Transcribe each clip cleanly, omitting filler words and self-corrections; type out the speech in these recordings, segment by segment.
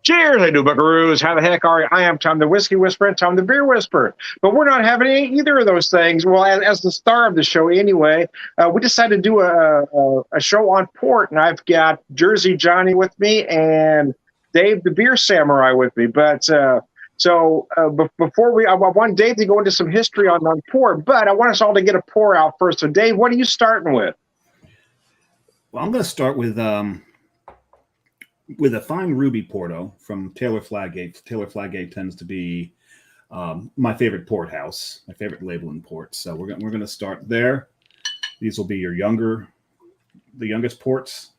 Cheers, I do buckaroos. How the heck are you? I am Tom the Whiskey Whisperer and Tom the Beer Whisperer. But we're not having either of those things. Well, as the star of the show anyway, we decided to do a show on port, and I've got Jersey Johnny with me and Dave the Beer Samurai with me. But before I want Dave to go into some history on port, but I want us all to get a pour out first. So, Dave, what are you starting with? Well, I'm going to start with a fine Ruby Porto from Taylor Fladgate. Taylor Fladgate tends to be my favorite port house, my favorite label in port. So we're going to start there. These will be the youngest ports.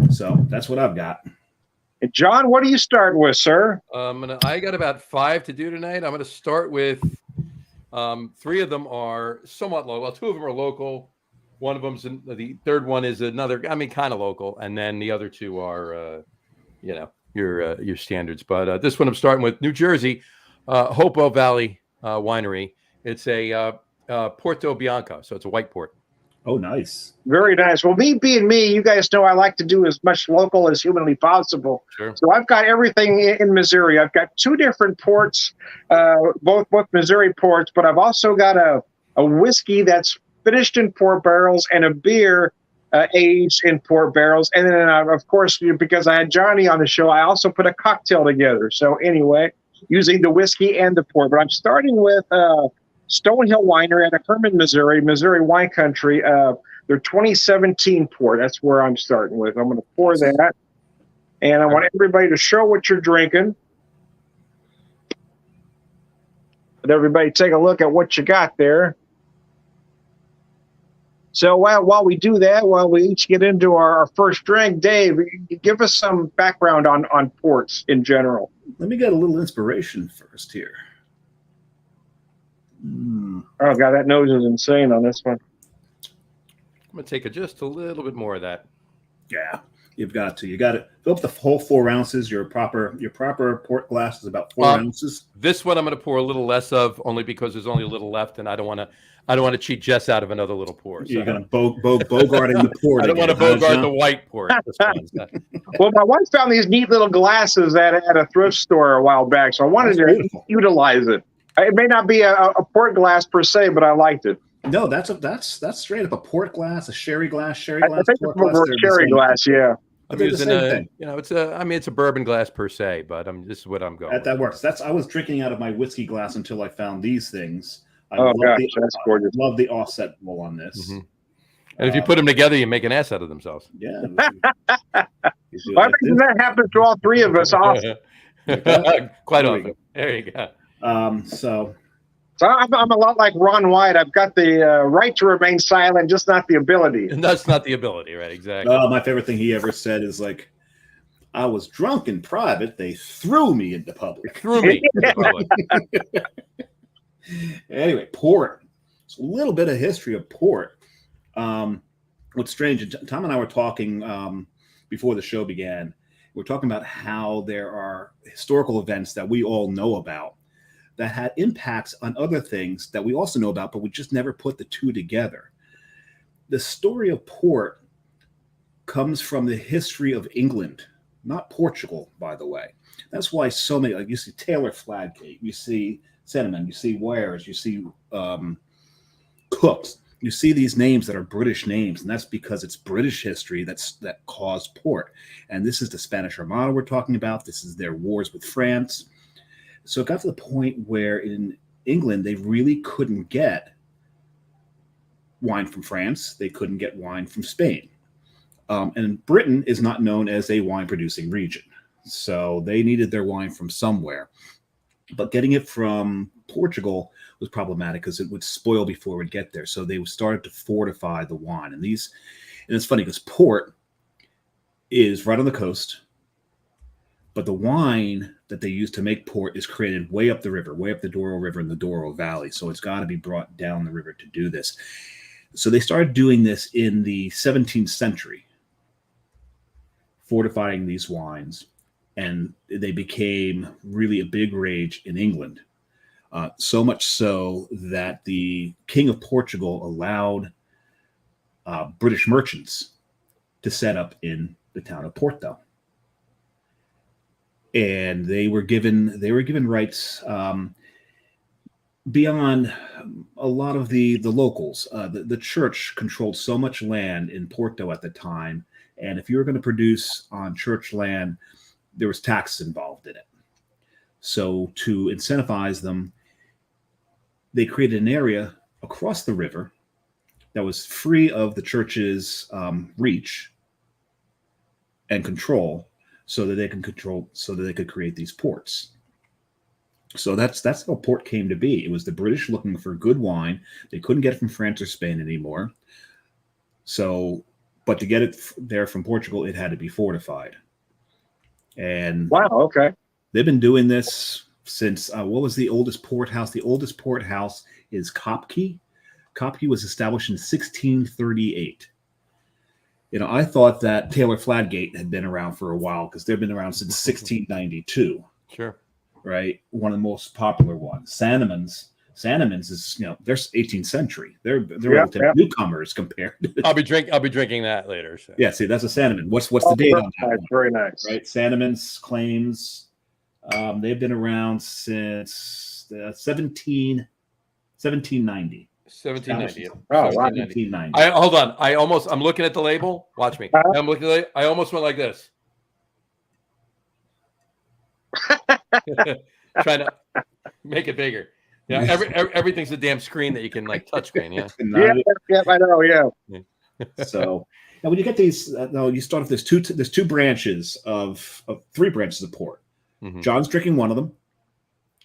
So that's what I've got. And John, what are you starting with, sir? I got about 5 to do tonight. I'm going to start with 3 of them are somewhat local. Well, 2 of them are local. One of them's the third one is another. I mean, kind of local, and then the other 2 are, your standards. But this one I'm starting with New Jersey, Hopewell Valley Winery. It's a Porto Bianco, so it's a white port. Oh, nice. Very nice. Well, me being me, you guys know I like to do as much local as humanly possible. Sure. So I've got everything in Missouri. I've got 2 different ports, both Missouri ports, but I've also got a whiskey that's finished in port barrels and a beer aged in port barrels. And then, of course, because I had Johnny on the show, I also put a cocktail together. So anyway, using the whiskey and the port. But I'm starting with Stonehill Winery out of Hermann, Missouri wine country. Their 2017 port. That's where I'm starting with. I'm going to pour that. And I want everybody to show what you're drinking. Let everybody take a look at what you got there. So while we do that, while we each get into our first drink, Dave, give us some background on ports in general. Let me get a little inspiration first here. Oh, God, that nose is insane on this one. I'm going to take just a little bit more of that. Yeah, you've got to. You got to fill up the whole 4 ounces. Your proper port glass is about 4 ounces. This one I'm going to pour a little less of, only because there's only a little left, and I don't want to cheat Jess out of another little pour. So. You're going to bogarting the port. I don't want to bogart the white port. Well, my wife found these neat little glasses at a thrift store a while back, so I wanted to utilize it. It may not be a port glass per se, but I liked it. No, that's straight up a port glass, a sherry glass, I think it's more a sherry glass, yeah. I'm using it's a bourbon glass per se, but this is what I'm going. That works. I was drinking out of my whiskey glass until I found these things. That's gorgeous. I love the offset bowl on this. Mm-hmm. And if you put them together, you make an ass out of themselves. Yeah. I think that happens to all 3 of us often. Quite often. There you go. So I'm a lot like Ron White. I've got the right to remain silent, just not the ability. And that's not the ability, right? Exactly. My favorite thing he ever said is like, I was drunk in private. They threw me into public. Anyway, port. It's a little bit of history of port. What's strange, Tom and I were talking before the show began. We're talking about how there are historical events that we all know about that had impacts on other things that we also know about, but we just never put the 2 together. The story of port comes from the history of England, not Portugal, by the way. That's why so many, like you see Taylor Fladgate, you see Cinnamon, you see Wares, you see Cooks, you see these names that are British names, and that's because it's British history that caused port. And this is the Spanish Armada we're talking about. This is their wars with France. So it got to the point where in England, they really couldn't get wine from France. They couldn't get wine from Spain. And Britain is not known as a wine-producing region. So they needed their wine from somewhere. But getting it from Portugal was problematic because it would spoil before it would get there. So they started to fortify the wine. And it's funny because port is right on the coast. But the wine that they use to make port is created way up the river, way up the Douro River and the Douro Valley. So it's got to be brought down the river to do this. So they started doing this in the 17th century, fortifying these wines. And they became really a big rage in England. So much so that the King of Portugal allowed British merchants to set up in the town of Porto. and they were given rights beyond a lot of the locals. The church controlled so much land in Porto at the time, and if you were going to produce on church land, there was taxes involved in it. So to incentivize them, they created an area across the river that was free of the church's reach and control, so that they could create these ports. So that's how port came to be. It was the British looking for good wine. They couldn't get it from France or Spain anymore. So, but to get it there from Portugal, it had to be fortified. And wow, okay. They've been doing this since, what was the oldest port house? The oldest port house is Kopke. Kopke was established in 1638. I thought that Taylor Fladgate had been around for a while because they've been around since 1692. Sure. Right? One of the most popular ones. Sandeman's is, they're 18th century. They're newcomers compared to. I'll be drinking that later. So. Yeah, see, that's a Sandeman. What's the date on that one? Very nice. Right? Sandeman's claims they've been around since 1790. 1790. Oh, wow. 1790. Hold on. I'm looking at the label. Watch me. I'm looking at I almost went like this. Trying to make it bigger. Yeah, everything's a damn screen that you can touch screen. Yeah. Yeah, I know. Yeah. So, and when you get these, you start off. There's two branches of three branches of port. Mm-hmm. John's drinking one of them,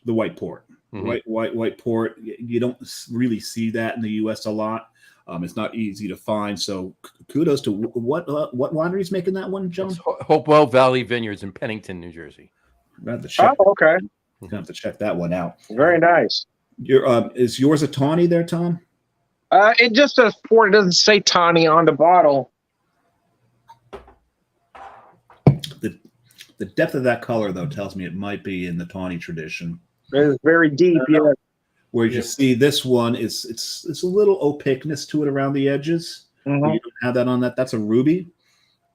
the white port. Mm-hmm. White port. You don't really see that in the U.S. a lot. It's not easy to find. So kudos to what winery's making that one, John? It's Hopewell Valley Vineyards in Pennington, New Jersey. Oh, okay. You're gonna have to check that one out. Very nice. Is yours a tawny there, Tom? It just says port. It doesn't say tawny on the bottle. The depth of that color, though, tells me it might be in the tawny tradition. It is very deep. Yeah. Whereas you see this one, it's a little opaqueness to it around the edges. Mm-hmm. You don't have that on that. That's a ruby.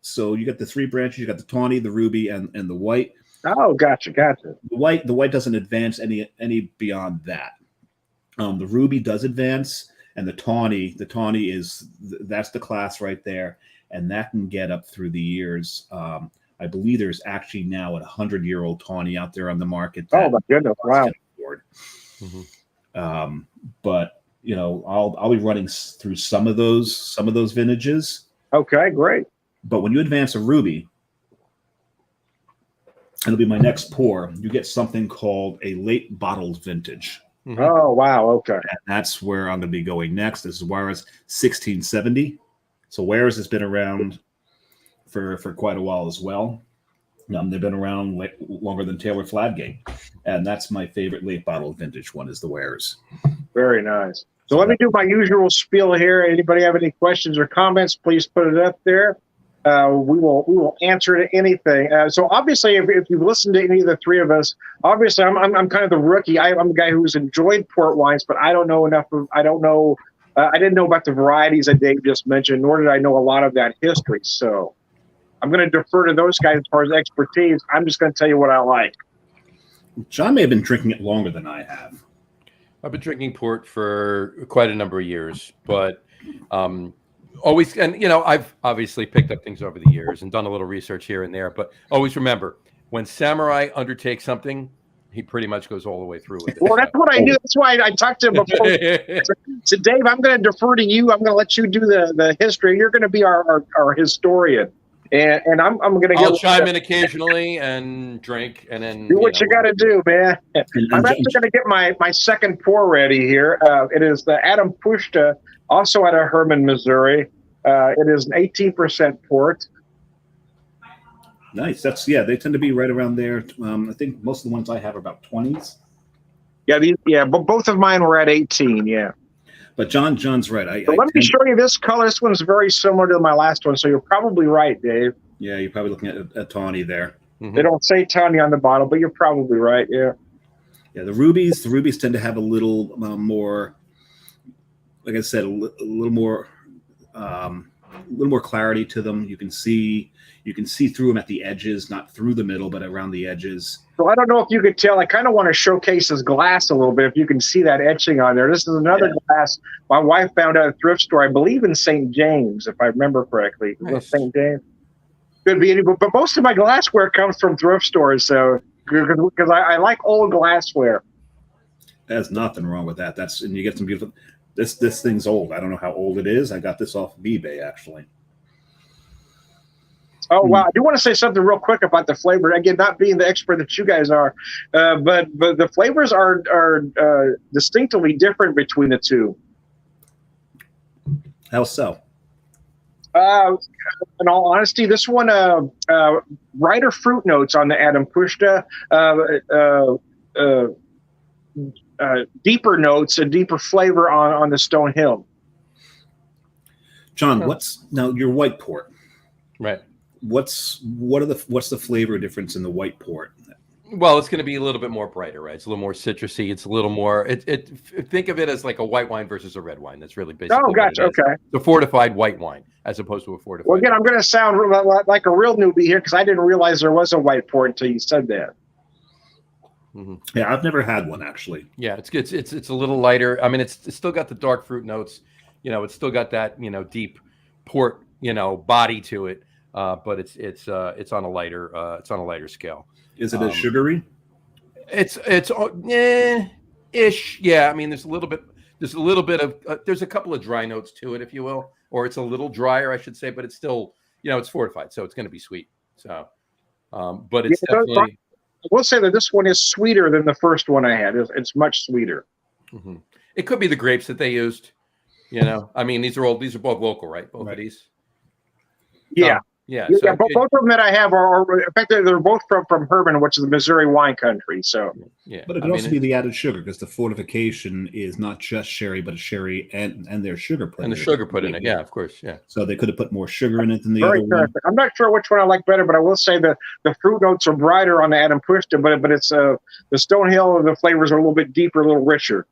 So you got the three branches. You got the tawny, the ruby, and the white. Oh, gotcha. The white doesn't advance any beyond that. The ruby does advance, and the tawny that's the class right there, and that can get up through the years. I believe there's actually now a 100-year-old tawny out there on the market. Oh my goodness! Wow. Mm-hmm. But I'll be running through some of those vintages. Okay, great. But when you advance a ruby, it'll be my next pour. You get something called a late bottled vintage. Mm-hmm. Oh wow! Okay. And that's where I'm going to be going next. This is Juarez 1670. So Juarez has been around for quite a while as well. They've been around longer than Taylor Fladgate, and that's my favorite late bottled vintage one is the Juarez. Very nice. So let me do my usual spiel here. Anybody have any questions or comments? Please put it up there. We will answer to anything. So obviously, if you've listened to any of the three of us, obviously I'm kind of the rookie. I'm a guy who's enjoyed port wines, but I don't know enough. I didn't know about the varieties that Dave just mentioned, nor did I know a lot of that history. So I'm going to defer to those guys as far as expertise. I'm just going to tell you what I like. John may have been drinking it longer than I have. I've been drinking port for quite a number of years, but always, and I've obviously picked up things over the years and done a little research here and there, but always remember, when Samurai undertakes something, he pretty much goes all the way through with it. Well, that's what I do. That's why I talked to him before. So Dave, I'm going to defer to you. I'm going to let you do the history. You're going to be our historian. And I'm going to I'll chime in occasionally and drink, and then do what you got to do, man. I'm actually going to get my second pour ready here. It is the Adam Pushta, also out of Hermann, Missouri. It is an 18% port. Nice. They tend to be right around there. I think most of the ones I have are about 20s. Yeah, but both of mine were at 18. Yeah. But John's right. Let me show you this color. This one's very similar to my last one, so you're probably right, Dave. Yeah, you're probably looking at a tawny there. Mm-hmm. They don't say tawny on the bottle, but you're probably right. Yeah. Yeah, the rubies tend to have a little more, like I said, a little more little more clarity to them. You can see through them at the edges, not through the middle, but around the edges. So I don't know if you could tell. I kind of want to showcase his glass a little bit. If you can see that etching on there, this is another glass my wife found at a thrift store, I believe in St. James, if I remember correctly. Nice. St. James could be any, but most of my glassware comes from thrift stores. So because I like old glassware. There's nothing wrong with that. And you get some beautiful. This thing's old. I don't know how old it is. I got this off of eBay actually. Oh, wow. I do want to say something real quick about the flavor. Again, not being the expert that you guys are, but the flavors are distinctly different between the two. How so? In all honesty, this one, brighter fruit notes on the Adam Pushta, deeper notes, a deeper flavor on the Stone Hill. John, what's now your white port? Right. What's the flavor difference in the white port? Well, it's going to be a little bit more brighter, right? It's a little more citrusy. It's a little more. Think of it as like a white wine versus a red wine. That's really basically. Oh, gotcha. Okay. The fortified white wine as opposed to a fortified. Well, again, I'm going to sound like a real newbie here because I didn't realize there was a white port until you said that. Mm-hmm. Yeah, I've never had one actually. Yeah, it's a little lighter. I mean, it's still got the dark fruit notes. It's still got that deep port body to it. But it's on a lighter scale. Is it as sugary? It's ish. Yeah, I mean, there's a little bit of there's a couple of dry notes to it, if you will, or it's a little drier, I should say, but it's still it's fortified, so it's going to be sweet. So, but it's definitely. I will say that this one is sweeter than the first one I had. It's much sweeter. Mm-hmm. It could be the grapes that they used. I mean, these are both local, right? Both of these. Yeah. Yeah, so both of them that I have are in fact they're both from Herman, which is the Missouri wine country. So yeah, but it could also be the added sugar because the fortification is not just sherry, but a sherry and their sugar put and in the it. sugar put in it. Yeah, of course. Yeah. So they could have put more sugar in it than the other one. I'm not sure which one I like better, but I will say the fruit notes are brighter on the Adam Pushta, but it's the Stone Hill. The flavors are a little bit deeper, a little richer.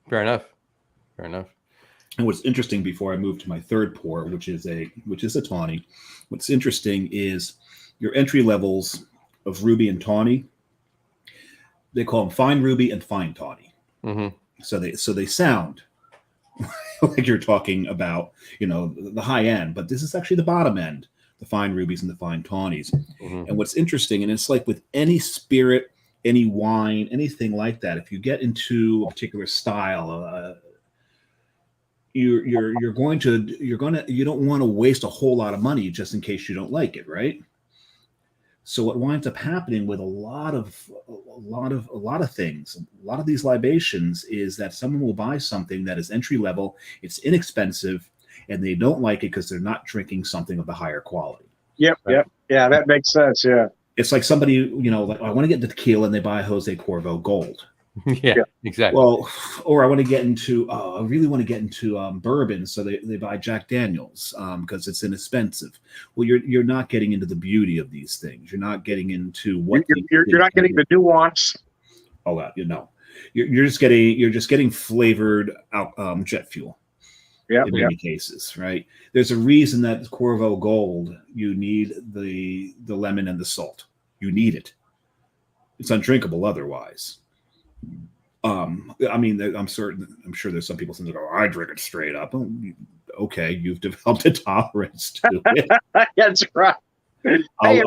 Fair enough. And what's interesting before I move to my third pour, which is a tawny, what's interesting is your entry levels of ruby and tawny. They call them fine ruby and fine tawny. Mm-hmm. So they sound like you're talking about the high end, but this is actually the bottom end, the fine rubies and the fine tawnies. Mm-hmm. And what's interesting, and it's like with any spirit, any wine, anything like that, if you get into a particular style. You don't want to waste a whole lot of money just in case you don't like it, right? So what winds up happening with a lot of things, a lot of these libations is that someone will buy something that is entry level, it's inexpensive, and they don't like it because they're not drinking something of the higher quality. Yep. Yeah, that makes sense. Yeah. It's like somebody, like I want to get into tequila and they buy Jose Cuervo Gold. Yeah, exactly. Well, or I want to get into, I really want to get into bourbon, so they buy Jack Daniels because it's inexpensive. Well, you're not getting into the beauty of these things. You're not getting into what you're not getting the nuance. Oh, you're just getting flavored jet fuel. Yeah, in many cases, right? There's a reason that Cuervo Gold, you need the lemon and the salt. You need it. It's undrinkable otherwise. I mean, I'm sure there's some people saying, "Oh, I drink it straight up." Oh, okay, you've developed a tolerance to it. That's right. Hey,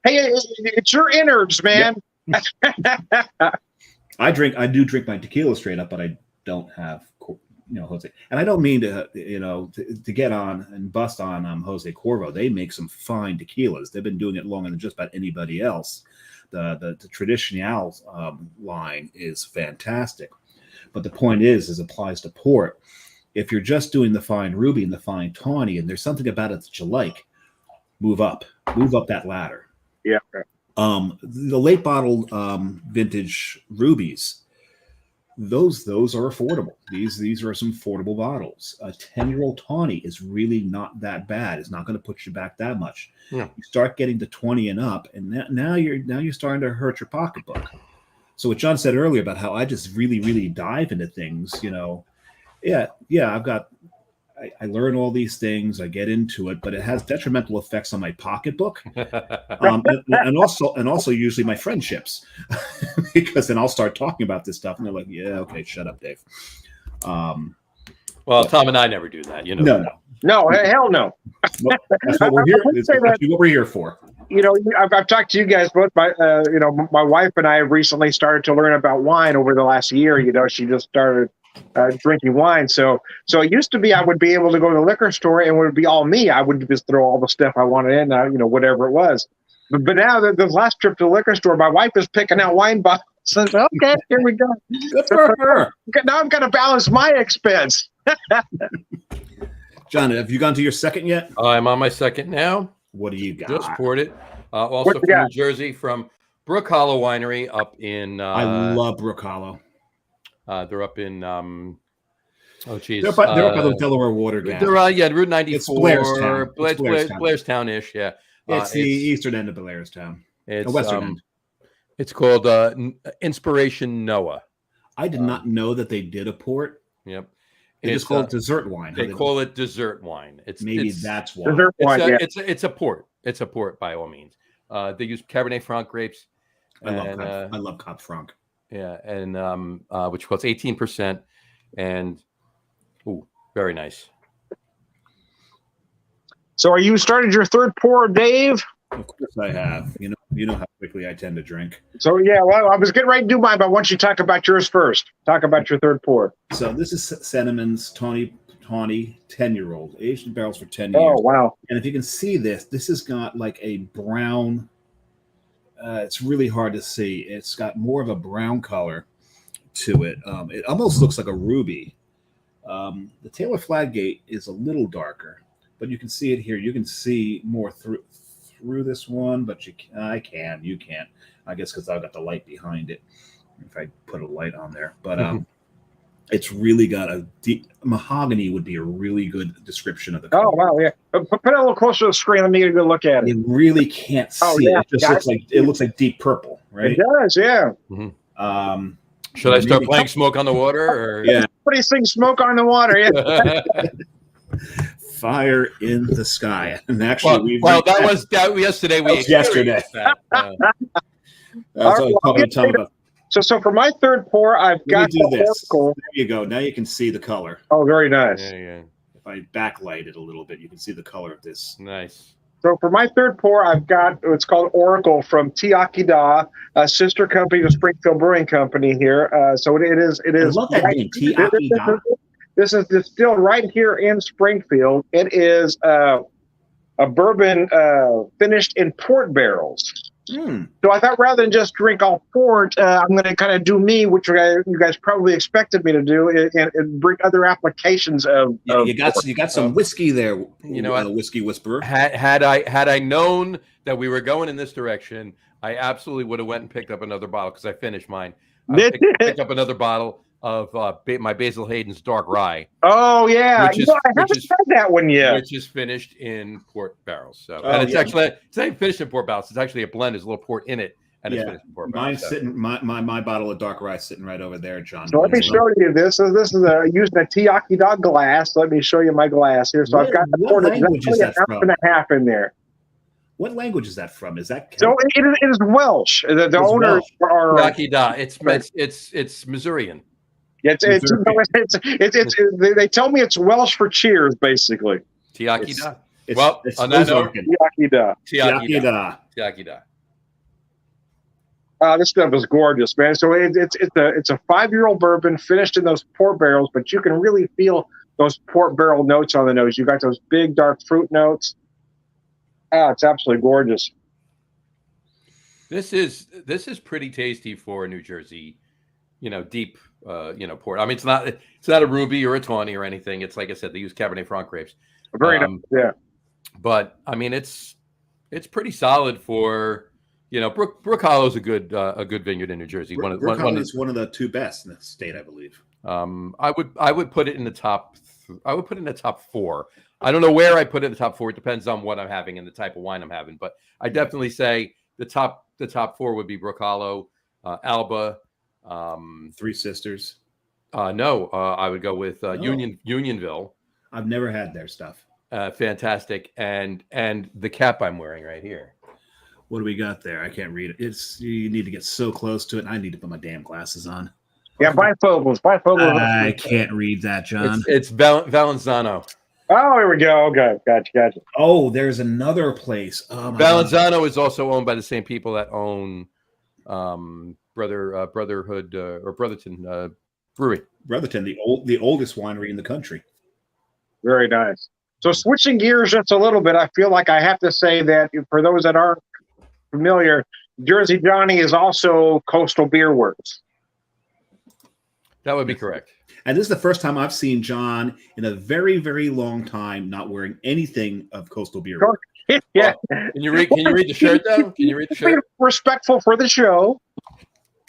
it's your innards, man. Yeah. I do drink my tequila straight up, but I don't have Jose. And I don't mean to get on and bust on Jose Cuervo. They make some fine tequilas. They've been doing it longer than just about anybody else. The Tradicional line is fantastic, but the point is applies to port. If you're just doing the fine ruby and the fine tawny, and there's something about it that you like, move up that ladder. Yeah. The late bottled vintage rubies, those are affordable. These are some affordable bottles. A 10-year-old tawny is really not that bad. It's not going to put you back that much. Yeah. You start getting to 20 and up, and now you're starting to hurt your pocketbook. So what John said earlier about how I just really, really dive into things, I learn all these things. I get into it, but it has detrimental effects on my pocketbook, and also usually my friendships, because then I'll start talking about this stuff, and they're like, "Yeah, okay, shut up, Dave." Well, Tom and I never do that, you know. No. No, hell no. Well, that's what we're here. It's actually what we're here for. You know, I've talked to you guys both. My wife and I have recently started to learn about wine over the last year. You know, she just started drinking wine. So it used to be I would be able to go to the liquor store and it would be all me. I would just throw all the stuff I wanted in, whatever it was. But now the last trip to the liquor store, my wife is picking out wine bottles. And, okay, here we go. Good for her. Now I'm going to balance my expense. John, have you gone to your second yet? I'm on my second now. What do you got? Just poured it. Also from New Jersey, from Brook Hollow Winery up in. I love Brook Hollow. They're up in. Oh, geez. They're up by the Delaware Water Gap. They're Route 94. It's Blairstown. Blairstown-ish, yeah. It's the eastern end of Blairstown. It's the western end. It's called Inspiration Noah. I did not know that they did a port. Yep. They just call it dessert wine. They call it dessert wine. That's why. Dessert wine, it's a port. It's a port by all means. They use Cabernet Franc grapes. I love Cab Franc. Yeah, and which costs 18%, and very nice. So, are you started your third pour, Dave? Of course, I have. You know how quickly I tend to drink. So, yeah, well, I was getting ready to do mine, but why don't you talk about yours first? Talk about your third pour. So, this is Senneman's Tawny 10-year-old, aged in barrels for 10 years. Oh, wow. And if you can see this has got like a brown, it's really hard to see. It's got more of a brown color to it. It almost looks like a ruby. The Taylor Fladgate is a little darker, but you can see it here. You can see more through this one, but you can't. I guess because I've got the light behind it. If I put a light on there, but it's really got a deep mahogany would be a really good description of the color. Oh wow, yeah. Put it a little closer to the screen. Let me get a good look at it. You really can't see it. It just looks like deep purple, right? It does, yeah. Mm-hmm. Should I start playing Smoke on the Water? Or? Yeah. What do you think? Smoke on the Water. Yeah. Fire in the Sky. And actually, that was yesterday. Yesterday. So for my third pour, I've got this. There you go. Now you can see the color. Oh, very nice. Yeah. If I backlight it a little bit, you can see the color of this. Nice. So for my third pour, I've got what's called Oracle from Tiakida, a sister company to Springfield Brewing Company here. So it is. I love that name, Tiakida. This is distilled right here in Springfield. It is a bourbon finished in port barrels. So I thought rather than just drink all port, I'm going to kind of do me, which you guys probably expected me to do, and bring other applications of. You got some whiskey there. Whiskey whisperer. Had I known that we were going in this direction, I absolutely would have went and picked up another bottle because I finished mine. Picked up another bottle of my Basil Hayden's Dark Rye. Oh yeah, I haven't tried that one yet. Which is finished in port barrels. So, and it's not even finished in port barrels. It's actually a blend. There's a little port in it, and it's finished in port barrels. Mine's sitting. My bottle of Dark Rye sitting right over there, John. So let me show you this. So this is using a Tiakida glass. Let me show you my glass here. So I've got the port exactly an ounce and a half in there. What language is that from? Is that so? It is Welsh. The owners are Tiakida. It's Missourian. They tell me it's Welsh for cheers, basically. Tiakida. Tiakida. This stuff is gorgeous, man. So it's a 5-year-old bourbon finished in those port barrels, but you can really feel those port barrel notes on the nose. You got those big dark fruit notes. It's absolutely gorgeous. This is pretty tasty for New Jersey, deep, port. I mean, it's not a ruby or a tawny or anything. It's like I said, they use Cabernet Franc grapes. Very nice, yeah. But I mean, it's pretty solid for, Brook Hollow is a good vineyard in New Jersey. Brook Hollow is one of the 2 best in the state, I believe. I would put it in the top. I would put it in the top 4. I don't know where I put it in the top 4. It depends on what I'm having and the type of wine I'm having. But I definitely say the top 4 would be Brook Hollow, Alba, 3 Sisters. No, I would go with Unionville. I've never had their stuff. Fantastic. And the cap I'm wearing right here. What do we got there? I can't read it. It's you need to get so close to it. I need to put my damn glasses on. Yeah, bifocals. Bifocals. I can't read that, John. It's Valenzano. Oh, here we go. Okay, gotcha. Oh, there's another place. Oh, my God. Valenzano is also owned by the same people that own Brotherhood or Brotherton Brewery. Brotherton, the oldest winery in the country. Very nice. So switching gears just a little bit, I feel like I have to say that for those that aren't familiar, Jersey Johnny is also Coastal Beer Works. That would be correct. And this is the first time I've seen John in a very, very long time not wearing anything of Coastal Beer Works. Yeah. Can you read the shirt though? Can you read the shirt? Respectful for the show.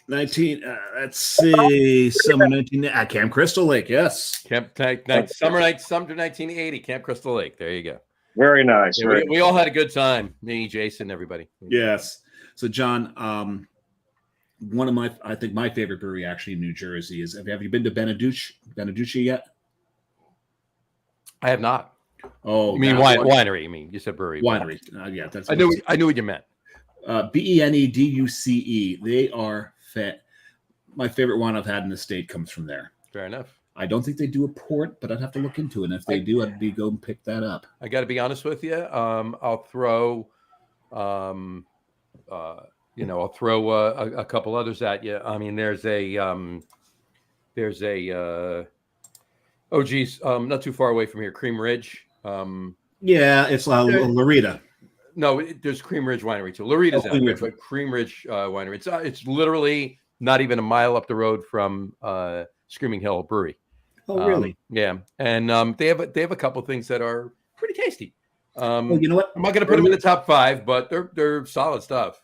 19. Let's see. Summer 19. Camp Crystal Lake. Yes. Summer 1980. Camp Crystal Lake. There you go. Very nice. Yeah, we all had a good time. Me, Jason, everybody. Yes. So John, one of I think my favorite brewery actually in New Jersey is. Have you been to Beneducci yet? I have not. Oh, you mean winery? You mean you said brewery? Winery. Yeah, that's. I knew what you meant. Beneduce. They are fat. My favorite wine I've had in the state comes from there. Fair enough. I don't think they do a port, but I'd have to look into it. And if they do, I'd go and pick that up. I got to be honest with you. I'll throw, I'll throw a couple others at you. I mean, there's a, not too far away from here, Cream Ridge. Yeah, it's Loretta. No, there's Cream Ridge Winery too. Loretta's out there, but Cream Ridge Winery. It's literally not even a mile up the road from Screaming Hill Brewery. Oh, really? Yeah, and they have a couple things that are pretty tasty. Well, you know what? I'm not going to put them in the top 5, but they're solid stuff.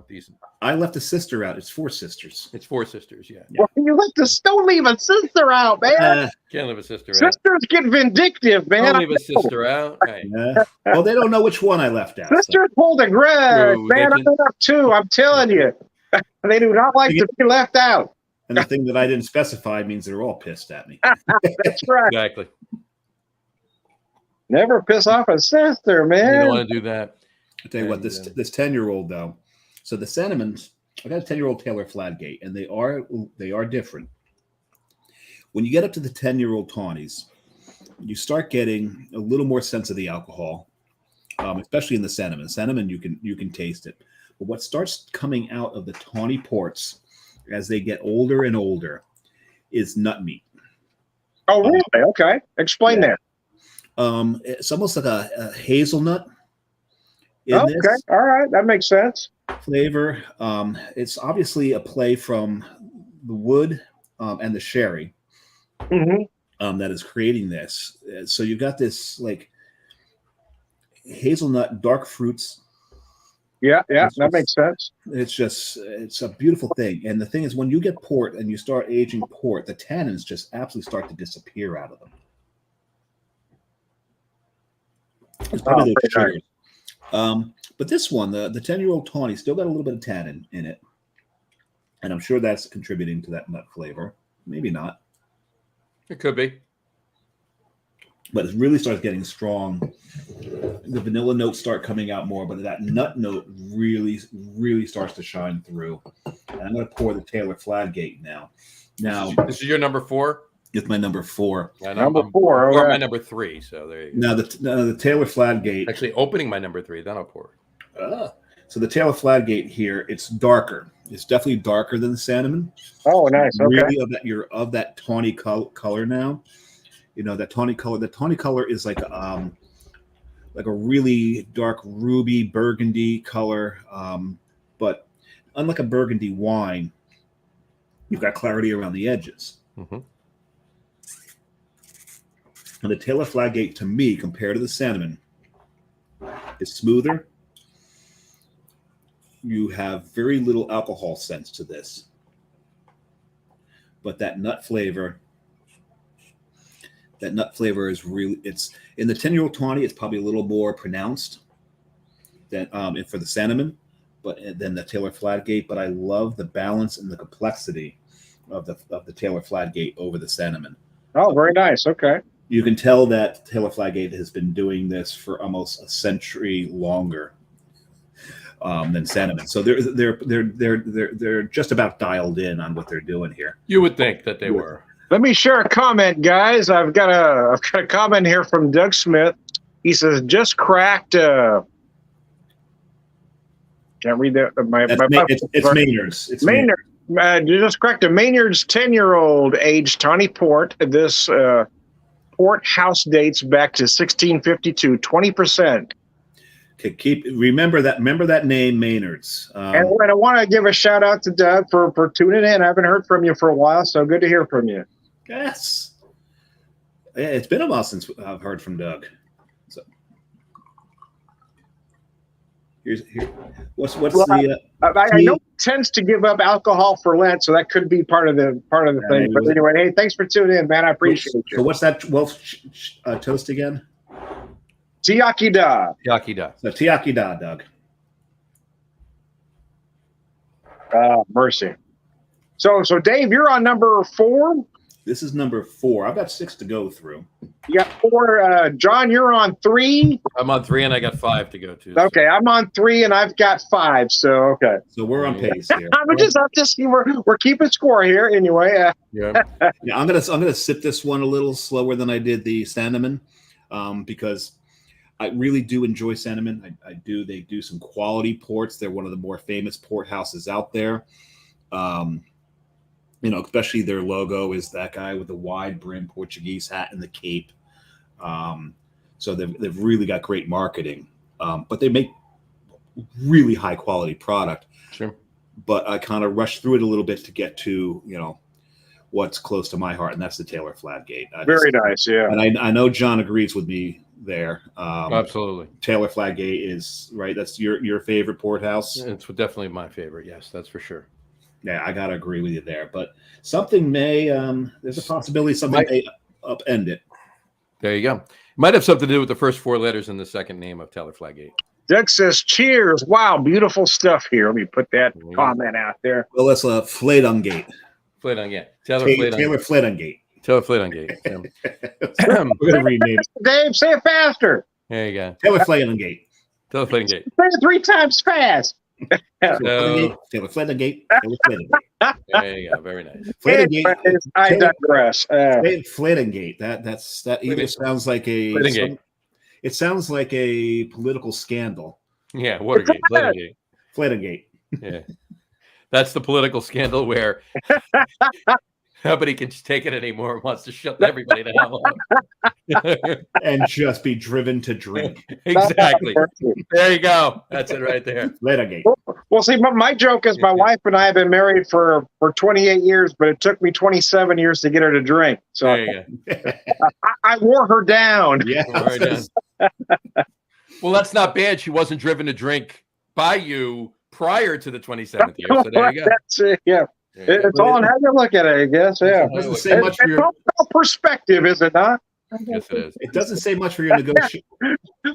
Decent. I left a sister out. It's 4 sisters. It's 4 sisters. Yeah. Well, you don't leave a sister out, man. Can't leave a sister out. Sisters get vindictive, man. Don't leave a sister out. Hey. Yeah. Well, they don't know which one I left out. Sisters hold a grudge, True. man. I have 2. I'm telling you, they do not like to be left out. And the thing that I didn't specify means they're all pissed at me. That's right. Exactly. Never piss off a sister, You man. don't want to do that. I tell you what, this 10-year-old though. So the Sentiments, I got a 10-year-old Taylor Fladgate, and they are different. When you get up to the 10-year-old tawnies, you start getting a little more sense of the alcohol, especially in the cinnamon. Cinnamon, you can taste it. But what starts coming out of the tawny ports as they get older and older is nut meat. Oh, really? Okay. Explain that. It's almost like a hazelnut. Okay. All right. That makes sense. Flavor. It's obviously a play from the wood and the sherry that is creating this. So you've got this like hazelnut, dark fruits. Yeah, that makes sense. It's a beautiful thing. And the thing is, when you get port and you start aging port, the tannins just absolutely start to disappear out of them. It's probably those sugars. But this one, the 10-year-old tawny, still got a little bit of tannin in it. And I'm sure that's contributing to that nut flavor. Maybe not. It could be. But it really starts getting strong. The vanilla notes start coming out more, but that nut note really, really starts to shine through. And I'm going to pour the Taylor Fladgate now. This is your number 4? It's my number 4. Yeah, number 4. Or my number 3. So there you go. Now the Taylor Fladgate. Actually, opening my number 3, then I'll pour. So the Taylor Fladgate here, it's darker. It's definitely darker than the cinnamon. Oh, nice. Okay. Really of that tawny color now. You know, that tawny color. The tawny color is like a really dark ruby burgundy color. But unlike a burgundy wine, you've got clarity around the edges. Mm-hmm. And the Taylor Fladgate, to me, compared to the cinnamon, is smoother. You have very little alcohol sense to this. But that nut flavor is really, it's in the 10-year-old tawny, it's probably a little more pronounced than for the cinnamon, but then the Taylor Fladgate. But I love the balance and the complexity of the Taylor Fladgate over the cinnamon. Oh, very nice. Okay. You can tell that Taylor Fladgate has been doing this for almost a century longer than Sentiment. So they're just about dialed in on what they're doing here. You would think that they were. Let me share a comment, guys. I've got a comment here from Doug Smith. He says, "Just cracked." Can't read that. It's Maynard's. It's Maynard. You just cracked a Maynard's 10-year-old aged tawny port. This port house dates back to 1652. 20%. Remember that name, Maynard's. And I want to give a shout out to Doug for tuning in. I haven't heard from you for a while, so good to hear from you. Yes. Yeah, it's been a while since I've heard from Doug. So what's the? I know he tends to give up alcohol for Lent, so that could be part of the thing. But anyway, hey, thanks for tuning in, man. I appreciate you. So what's that Welsh toast again? Tiaki Da. Tiaki Da. So Tiaki Da, Doug. Mercy. So Dave, you're on number 4. This is number 4. I've got 6 to go through. You got 4. John, you're on 3. I'm on 3, and I got 5 to go to. Okay, I'm on 3, and I've got 5. So okay. So we're on pace here. We're keeping score here anyway. Yeah. Yeah, I'm gonna sip this one a little slower than I did the Sandeman, because I really do enjoy Sandeman. I do. They do some quality ports. They're one of the more famous port houses out there. Especially their logo is that guy with the wide brim Portuguese hat and the cape. So they've really got great marketing, but they make really high quality product. Sure. But I kind of rushed through it a little bit to get to, what's close to my heart, and that's the Taylor Fladgate. Very nice, yeah. And I know John agrees with me there. Absolutely. Taylor Fladgate is right. That's your favorite port house. It's definitely my favorite. Yes, that's for sure. Yeah, I gotta agree with you there. But something may there's a possibility something may upend it. There you go. It might have something to do with the first 4 letters in the second name of Taylor Fladgate. Doug says, "Cheers! Wow, beautiful stuff here." Let me put that comment out there. Well, let's Fladungate. Fladungate. Taylor Fladungate. Taylor Fladungate. We're gonna rename it. Dave, say it faster. There you go. Taylor Fladungate. Taylor Fladungate. Say it 3 times fast. Taylor Fladungate. There you go. Very nice. Fladungate. I digress. Fladungate. That either sounds like it sounds like a political scandal. Yeah, Watergate. Fladungate. Fladungate. Yeah. That's the political scandal where nobody can take it anymore and wants to shut everybody the hell up. And just be driven to drink. Exactly. There you go. That's it right there. Fladungate. Well, see, my joke is my wife and I have been married for 28 years, but it took me 27 years to get her to drink. So There you go. I wore her down. Yeah. Very nice. Well, that's not bad. She wasn't driven to drink by you prior to the 27th year. So there you go. That's it. Yeah. It's all on how you look at it, I guess. Yeah. It doesn't say much for your perspective, is it not? Yes, it is. It doesn't say much for your negotiation.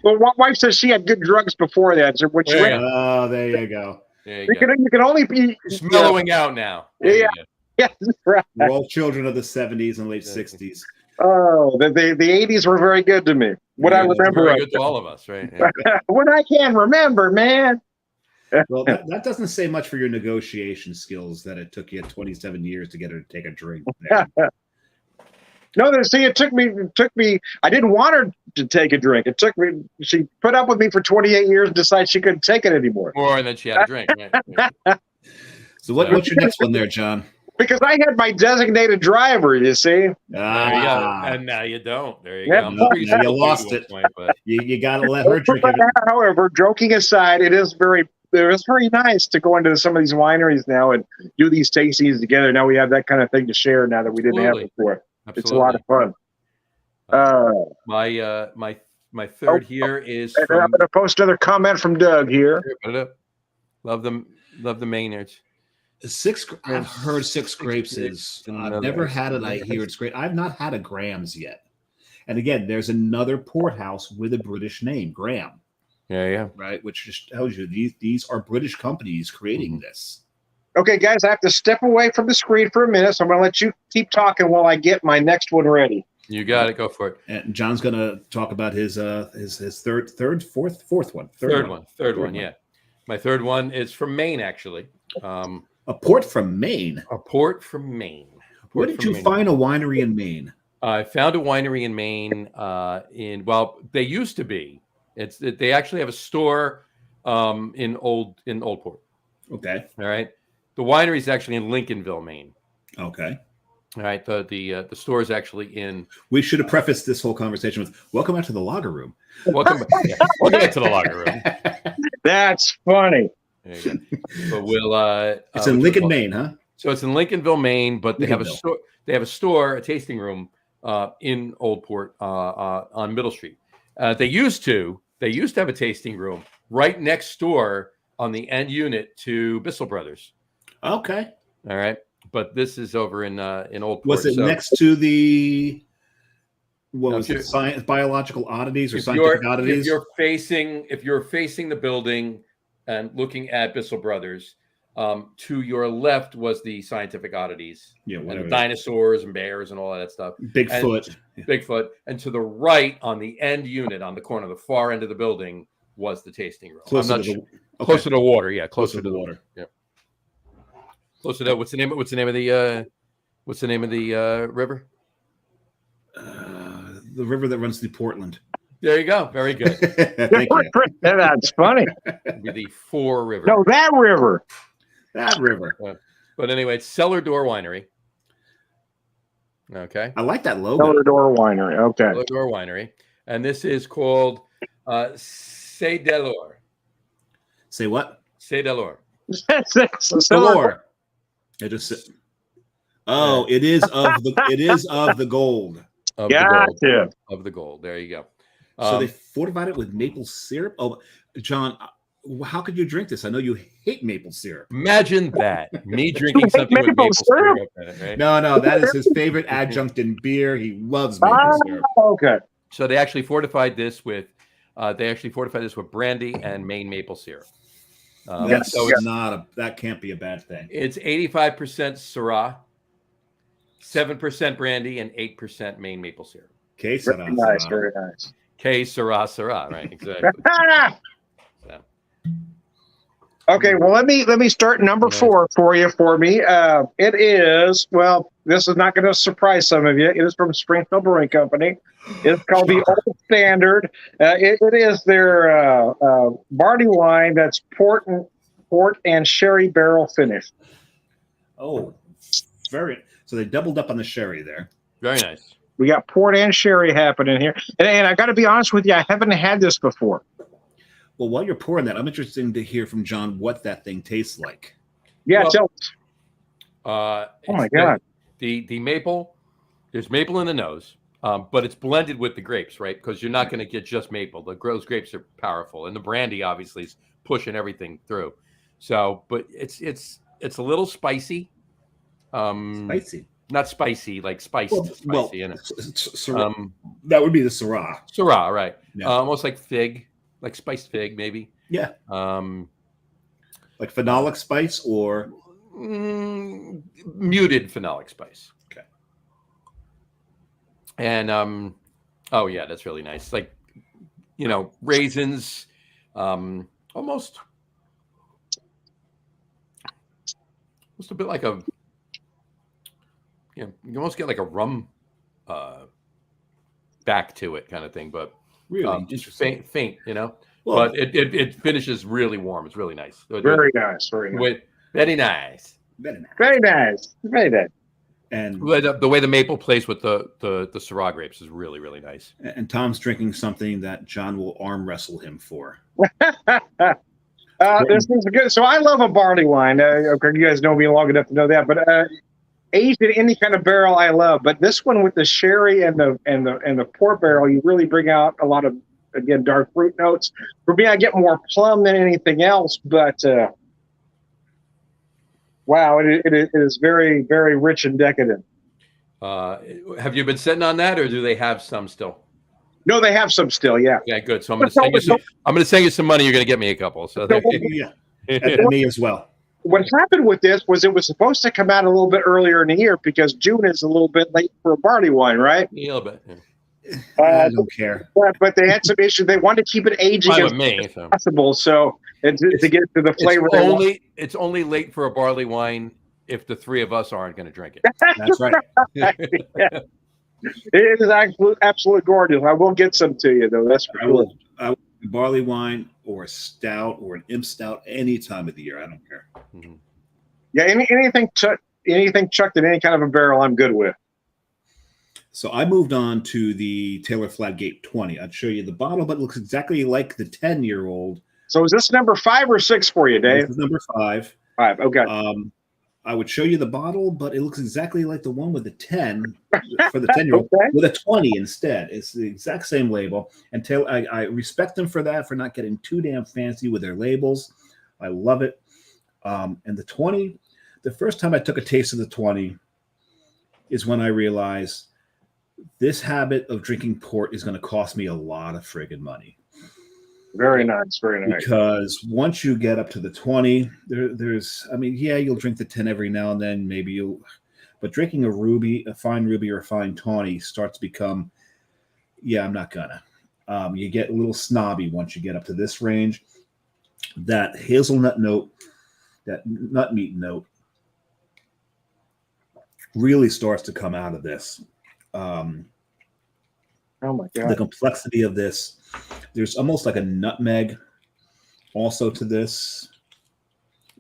Well, my wife says she had good drugs before that. So when she Yeah. went, Oh, there you go. There you can only be It's mellowing out now. There you go. Yeah, that's right. We're all children of the 70s and late 60s. Oh, the 80s were very good to me. What I It's remember, very good to all of us, right? Yeah. what I can remember, man. Well, that doesn't say much for your negotiation skills that it took you 27 years to get her to take a drink. There. No, see, it took me. I didn't want her to take a drink. It took me. She put up with me for 28 years and decided she couldn't take it anymore. More than she had a drink. Right? So what's your next one there, John? Because I had my designated driver, you see. There you go. And now you don't. There you Yeah. go. I'm No, pretty now you sure lost at one it. point, but You got to let her drink it. However, joking aside, it is very nice to go into some of these wineries now and do these tastings together. Now we have that kind of thing to share now that we didn't have Absolutely. before. absolutely. It's a lot of fun. My third here is And I'm from going to post another comment from Doug here. Put it up. Love the Maynards. I've heard Six Grapes is. I've never had it. I hear it's great. I've not had a Graham's yet. And again, there's another port house with a British name, Graham, Yeah. right? Which just tells you these are British companies creating this. Okay, guys, I have to step away from the screen for a minute, so I'm going to let you keep talking while I get my next one ready. You got it. Go for it. And John's going to talk about his fourth one. Third one. Yeah. My third one is from Maine, actually. A port from Maine. A port from Maine. Where did you find a winery in Maine? I found a winery in Maine. They used to be. They actually have a store in Oldport. Okay. All right. The winery is actually in Lincolnville, Maine. Okay. All right. The store is actually in. We should have prefaced this whole conversation with "Welcome back to the lager room." Welcome back to the lager room. That's funny. There you go. But we'll. It's in Lincoln, Maine, huh? So it's in Lincolnville, Maine, but they have a store. They have a store, a tasting room in Oldport on Middle Street. They used to have a tasting room right next door on the end unit to Bissell Brothers. Okay. All right. But this is over in Oldport. Was it next to the biological oddities or scientific oddities? If you're facing the building and looking at Bissell Brothers, to your left was the scientific oddities. Yeah, and dinosaurs and bears and all that stuff. Bigfoot. And to the right on the end unit on the corner, the far end of the building was the tasting room. Closer to the water. Yeah, closer to the water. Yeah. Closer to what's the name of the river? The river that runs through Portland. There you go. Very good. Thank you. That's funny. The Four River. No, that river. That river. But anyway, it's Cellar Door Winery. Okay. I like that logo. Cellar Door Winery. Okay. Cellar Door Winery. And this is called C'est de l'Or. Say what? C'est de l'Or. Delore. It is of the gold. Of the gold. There you go. So they fortified it with maple syrup. Oh, John, how could you drink this? I know you hate maple syrup. Imagine that. Me drinking something with maple syrup in it, right? No, that is his favorite adjunct in beer. He loves maple syrup. Okay. So they actually fortified this with brandy and Maine maple syrup. That can't be a bad thing. It's 85% Syrah, 7% brandy, and 8% Maine maple syrup. Okay, very nice, very nice. K Syrah, right? Exactly. So. Okay, well let me start number 4 for me. It is, well, this is not going to surprise some of you. It is from Springfield Brewing Company. It's called the Old Standard. It is their barley wine that's port and sherry barrel finished. Oh, so they doubled up on the sherry there. Very nice. We got port and sherry happening here, and I got to be honest with you, I haven't had this before. Well, while you're pouring that, I'm interested to hear from John what that thing tastes like. Yeah, tell us. Oh my God. The maple, there's maple in the nose, but it's blended with the grapes, right? Because you're not going to get just maple. Those grapes are powerful, and the brandy obviously is pushing everything through. So, but it's a little spicy. Spicy. Not spicy, like spiced spicy in it. That would be the Syrah. Syrah, right? Yeah. Almost like fig. Like spiced fig, maybe. Yeah. Like phenolic spice or muted phenolic spice. Okay. And oh yeah, that's really nice. Like, raisins, almost a bit like you almost get like a rum back to it kind of thing, but really just faint, Well, but it finishes really warm. It's really nice. Very nice. Very nice. And the way the maple plays with the Syrah grapes is really, really nice. And Tom's drinking something that John will arm wrestle him for. This is good. So I love a barley wine. You guys know me long enough to know that, but aged in any kind of barrel I love. But this one with the sherry and the port barrel, you really bring out a lot of, again, dark fruit notes. For me, I get more plum than anything else, but wow, it is very, very rich and decadent. Have you been sitting on that, or do they have some still? No, they have some still. Yeah. Yeah, good. So I'm going to send you some money. You're going to get me a couple. So yeah, and me as well. what happened with this was it was supposed to come out a little bit earlier in the year because June is a little bit late for a barley wine, right? A little bit. Yeah. I don't care. But they had some issues. They wanted to keep it aging Fine as with me. So. possible, so to get to the flavor. It's only late for a barley wine if the three of us aren't going to drink it. That's right. Yeah. It is absolute gorgeous. I will get some to you, though. That's for sure. I will barley wine or a stout or an imp stout any time of the year. I don't care. Mm-hmm. Yeah, anything chucked in any kind of a barrel, I'm good with. So I moved on to the Taylor Fladgate 20. I'd show you the bottle, but it looks exactly like the 10-year-old. So is this number 5 or 6 for you, Dave? This is number 5. 5. Okay. I would show you the bottle, but it looks exactly like the one with the 10 for the 10-year-old Okay. with a 20 instead. It's the exact same label. And Taylor, I respect them for that, for not getting too damn fancy with their labels. I love it. And the 20, the first time I took a taste of the 20 is when I realized this habit of drinking port is going to cost me a lot of friggin' money. Very nice. Very nice. Because once you get up to the 20, there's, I mean, yeah, you'll drink the 10 every now and then, maybe but drinking a fine ruby or a fine tawny starts to become, yeah, I'm not gonna. You get a little snobby once you get up to this range. That hazelnut note, that nut meat note really starts to come out of this. Oh my God. The complexity of this, there's almost like a nutmeg also to this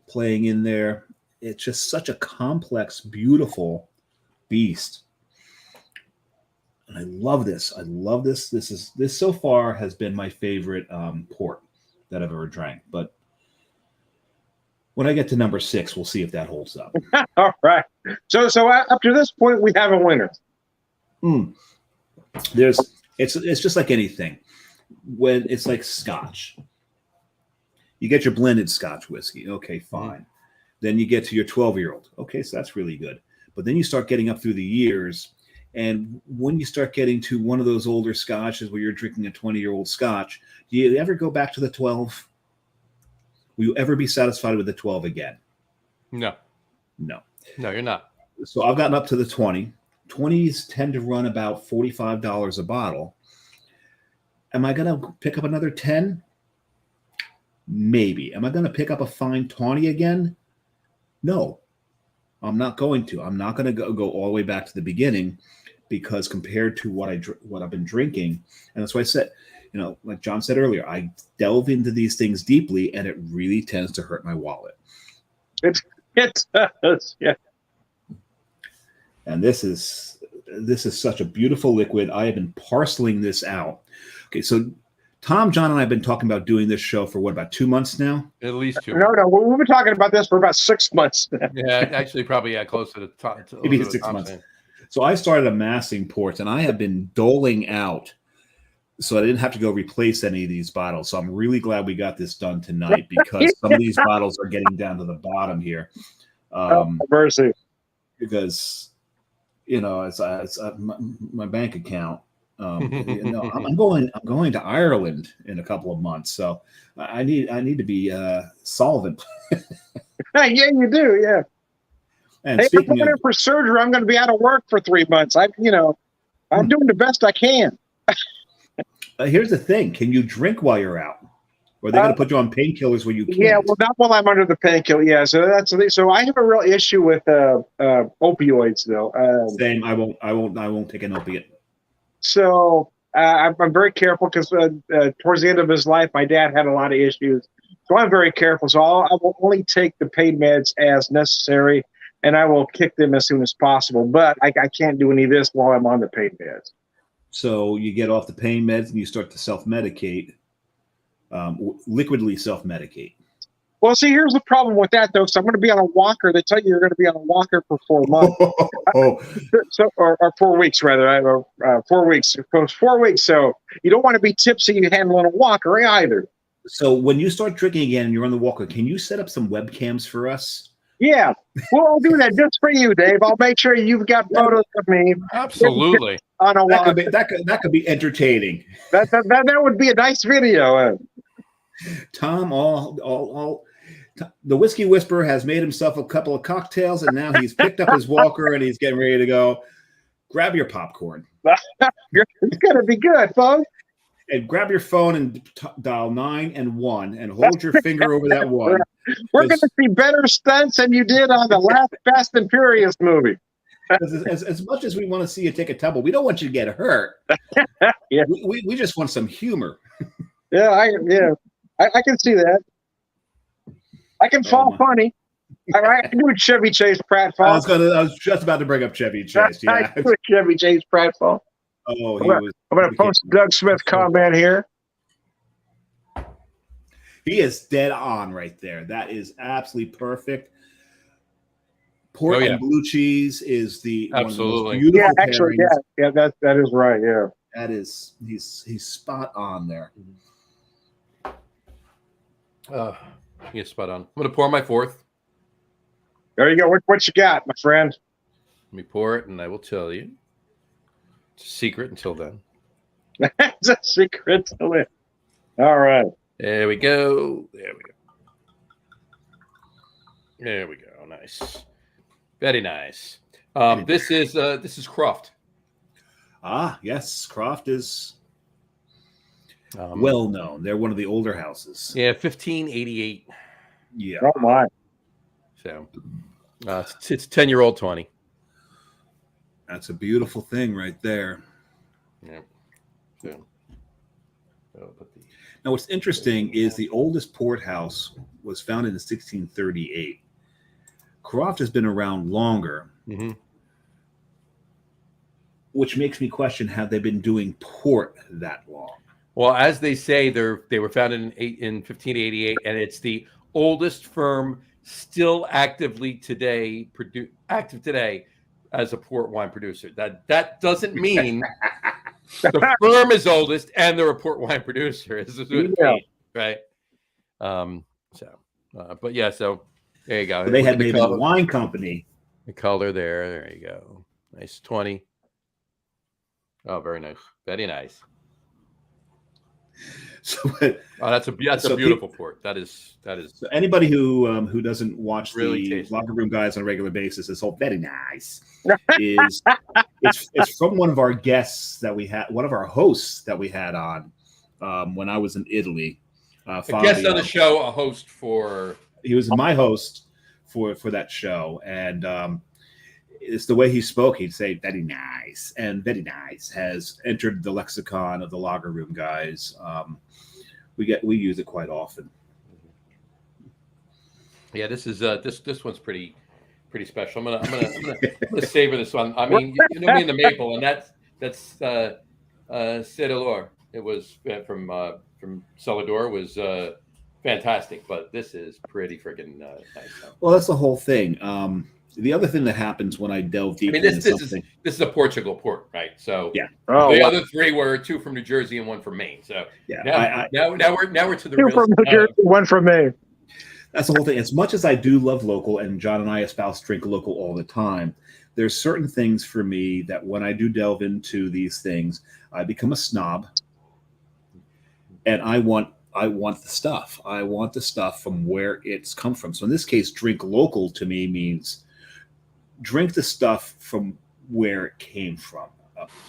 playing in there. It's just such a complex, beautiful beast. And I love this. I love this. This so far has been my favorite port that I've ever drank. But when I get to number 6, we'll see if that holds up. All right. So up to this point, we have a winner. It's just like anything. When it's like Scotch, you get your blended Scotch whiskey. Okay, fine. Then you get to your 12-year-old. Okay, so that's really good. But then you start getting up through the years, and when you start getting to one of those older Scotches where you're drinking a 20-year-old Scotch, do you ever go back to the 12? Will you ever be satisfied with the 12 again? No, you're not. So I've gotten up to the 20. 20s tend to run about $45 a bottle. Am I going to pick up another 10? Maybe. Am I going to pick up a fine tawny again? No, I'm not going to. I'm not going to go all the way back to the beginning, because compared to what I've been drinking, and that's why I said, like John said earlier, I delve into these things deeply, and it really tends to hurt my wallet. It does, yeah. And this is such a beautiful liquid. I have been parceling this out. Okay, so Tom, John, and I have been talking about doing this show for about 2 months now? At least 2. No, we've been talking about this for about 6 months. Yeah, actually, probably closer to top. Maybe 6 months. So I started amassing ports, and I have been doling out, so I didn't have to go replace any of these bottles. So I'm really glad we got this done tonight, because some of these bottles are getting down to the bottom here. Mercy. Because it's my bank account. I'm going to Ireland in a couple of months, so I need to be solvent. Yeah, you do. Yeah. And hey, speaking I'm going in for surgery. I'm going to be out of work for 3 months. I'm doing the best I can. Here's the thing: can you drink while you're out? Or are they going to put you on painkillers when you can't? Yeah, well, not while I'm under the painkiller. Yeah, so I have a real issue with opioids, though. Same. I won't take an opiate. So I'm very careful, because towards the end of his life, my dad had a lot of issues. So I'm very careful. So I will only take the pain meds as necessary, and I will kick them as soon as possible. But I can't do any of this while I'm on the pain meds. So you get off the pain meds and you start to self-medicate, liquidly self-medicate. Well, see, here's the problem with that, though. So I'm going to be on a walker. They tell you you're going to be on a walker for 4 months. Or 4 weeks, rather. 4 weeks. 4 weeks. So you don't want to be tipsy handling a walker either. So when you start drinking again and you're on the walker, can you set up some webcams for us? Yeah. Well, I'll do that just for you, Dave. I'll make sure you've got photos of me. Absolutely. On a walker. That could be entertaining. That would be a nice video. Tom, all The Whiskey Whisperer has made himself a couple of cocktails, and now he's picked up his walker and he's getting ready to go. Grab your popcorn. It's gonna be good, folks. And grab your phone and dial 9 and 1 and hold your finger over that 1. We're going to see better stunts than you did on the last Fast and Furious movie. As much as we want to see you take a tumble, we don't want you to get hurt. Yeah. We just want some humor. Yeah, I can see that. I can fall funny. I can do a Chevy Chase pratfall. I was just about to bring up Chevy Chase. Yeah. I can do a Chevy Chase pratfall. Oh, I'm going to post Doug Smith comment here. He is dead on right there. That is absolutely perfect. Port and blue cheese is the absolutely one of the most Yeah, actually, that is right. Yeah, that is he's spot on there. He's spot on. I'm going to pour my fourth. There you go. What you got, my friend? Let me pour it, and I will tell you. It's a secret until then. It's a secret till then. All right. There we go. There we go. Nice. Very nice. This is Croft. Ah, yes. Croft is well known. They're one of the older houses. Yeah, 1588. Yeah. Oh my. So it's 10-year-old 20. That's a beautiful thing right there. Yeah. So, now, what's interesting is the oldest port house was founded in 1638. Croft has been around longer, which makes me question: have they been doing port that long? Well, as they say, they were founded in 1588, and it's the oldest firm still active today as a port wine producer. That doesn't mean the firm is oldest and they're a port wine producer. Right? But yeah, so there you go. So they had maybe a wine company. The color there you go. Nice 20. Oh, very nice. Very nice. So, that's a beautiful port. That is. So anybody who doesn't watch really the tasty. Locker Room Guys on a regular basis, this whole very nice is it's from one of our guests that we had, one of our hosts that we had on when I was in Italy. A guest on the show, a host for. He was my host for that show, and it's the way he spoke. He'd say "very nice," and "very nice" has entered the lexicon of the Locker Room Guys. We use it quite often. Yeah, this is this one's pretty special. I'm gonna savor this one. I mean, you know me in the maple, and that's Cedilor. It was from Celador was fantastic, but this is pretty freaking nice. Well, that's the whole thing. The other thing that happens when I delve deep into something. This is a Portugal port, right? So yeah. The other three were 2 from New Jersey and 1 from Maine. So yeah, now we're to the 2 from New Jersey, 1 from Maine. That's the whole thing. As much as I do love local, and John and I espouse drink local all the time, there's certain things for me that when I do delve into these things, I become a snob, and I want the stuff. I want the stuff from where it's come from. So in this case, drink local to me means drink the stuff from where it came from.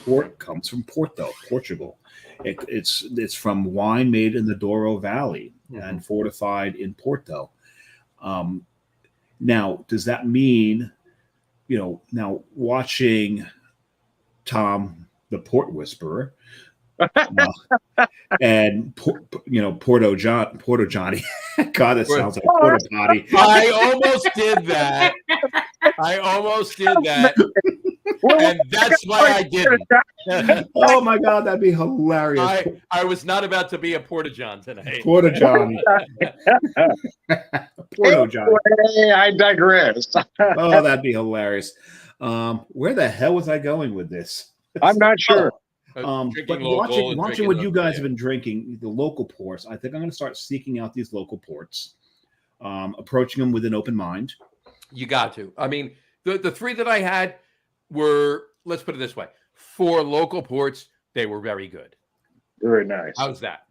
Port comes from Porto, Portugal. It's from wine made in the Douro Valley and fortified in Porto. Now, does that mean, now watching Tom, the Port Whisperer, and Porto Johnny. God, that sounds like Porta Potty. I almost did that. And that's why I didn't. Oh my God, that'd be hilarious. I was not about to be a Porta John tonight. Porta Johnny. Porto Johnny. I digress. Oh, that'd be hilarious. Where the hell was I going with this? I'm not sure. But watching what you guys have been drinking, the local ports, I think I'm going to start seeking out these local ports, approaching them with an open mind. You got to. I mean, the 3 that I had were, let's put it this way, for local ports, they were very good. Very nice. How's that?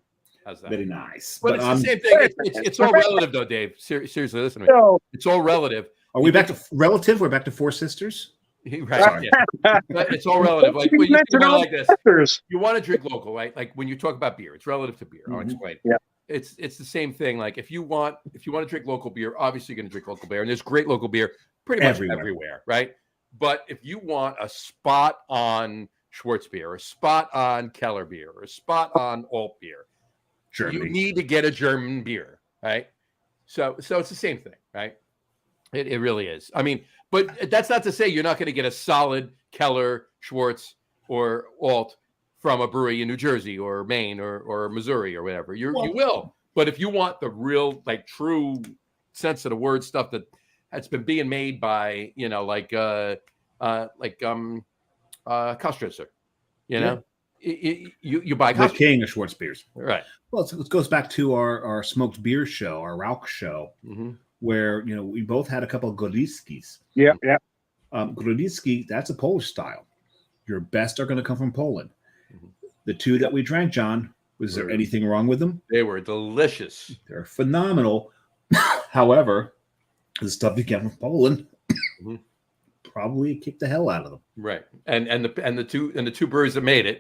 How's that? Very nice. But it's the same thing. It's all relative, though, Dave. Seriously, listen to me. So, It's all relative. Are we back to relative? We're back to Four Sisters? Right. Sorry. Yeah. But it's all relative. Like when you think about it like this, you want to drink local, right? Like when you talk about beer, it's relative to beer. I'll explain. Yeah. It's the same thing. Like if you want to drink local beer, obviously you're going to drink local beer, and there's great local beer pretty much everywhere, right? But if you want a spot on Schwartz beer, or a spot on Keller beer, or a spot on Alt beer, Germany. you need to get a German beer, right? So it's the same thing, right? It really is. I mean, but that's not to say you're not going to get a solid Keller, Schwartz, or Alt from a brewery in New Jersey or Maine or Missouri or whatever. You will. But if you want the real, like, true sense of the word stuff that's been being made by, Kostritzer, you buy The Kostritzer. king of Schwartz beers. Right. Well, it goes back to our smoked beer show, our Rauch show, where we both had a couple of Grodziskis. Yeah. Grodziski, that's a Polish style. Your best are going to come from Poland. The two that we drank, John, was there anything wrong with them? They were delicious. They're phenomenal. However, the stuff you get from Poland probably kicked the hell out of them. Right. And the two breweries that made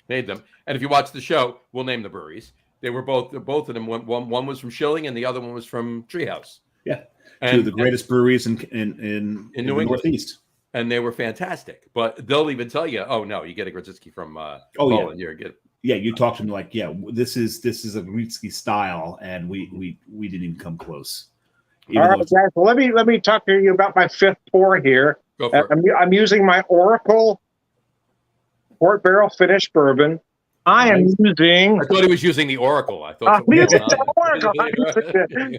them. And if you watch the show, we'll name the breweries. They were both of them. One was from Schilling and the other one was from Treehouse. Yeah. Two of the greatest breweries in New England. Northeast. And they were fantastic. But they'll even tell you, oh no, you get a Grodziski from Poland. Yeah. You're good. Yeah, you talk to them like, yeah, this is a Grodziski style, and we didn't even come close. All right, guys. Well, let me talk to you about my fifth pour here. Go for it. I'm using my Oracle port barrel finished bourbon. I am using. I thought he was using the Oracle. I thought. I'm using the Oracle.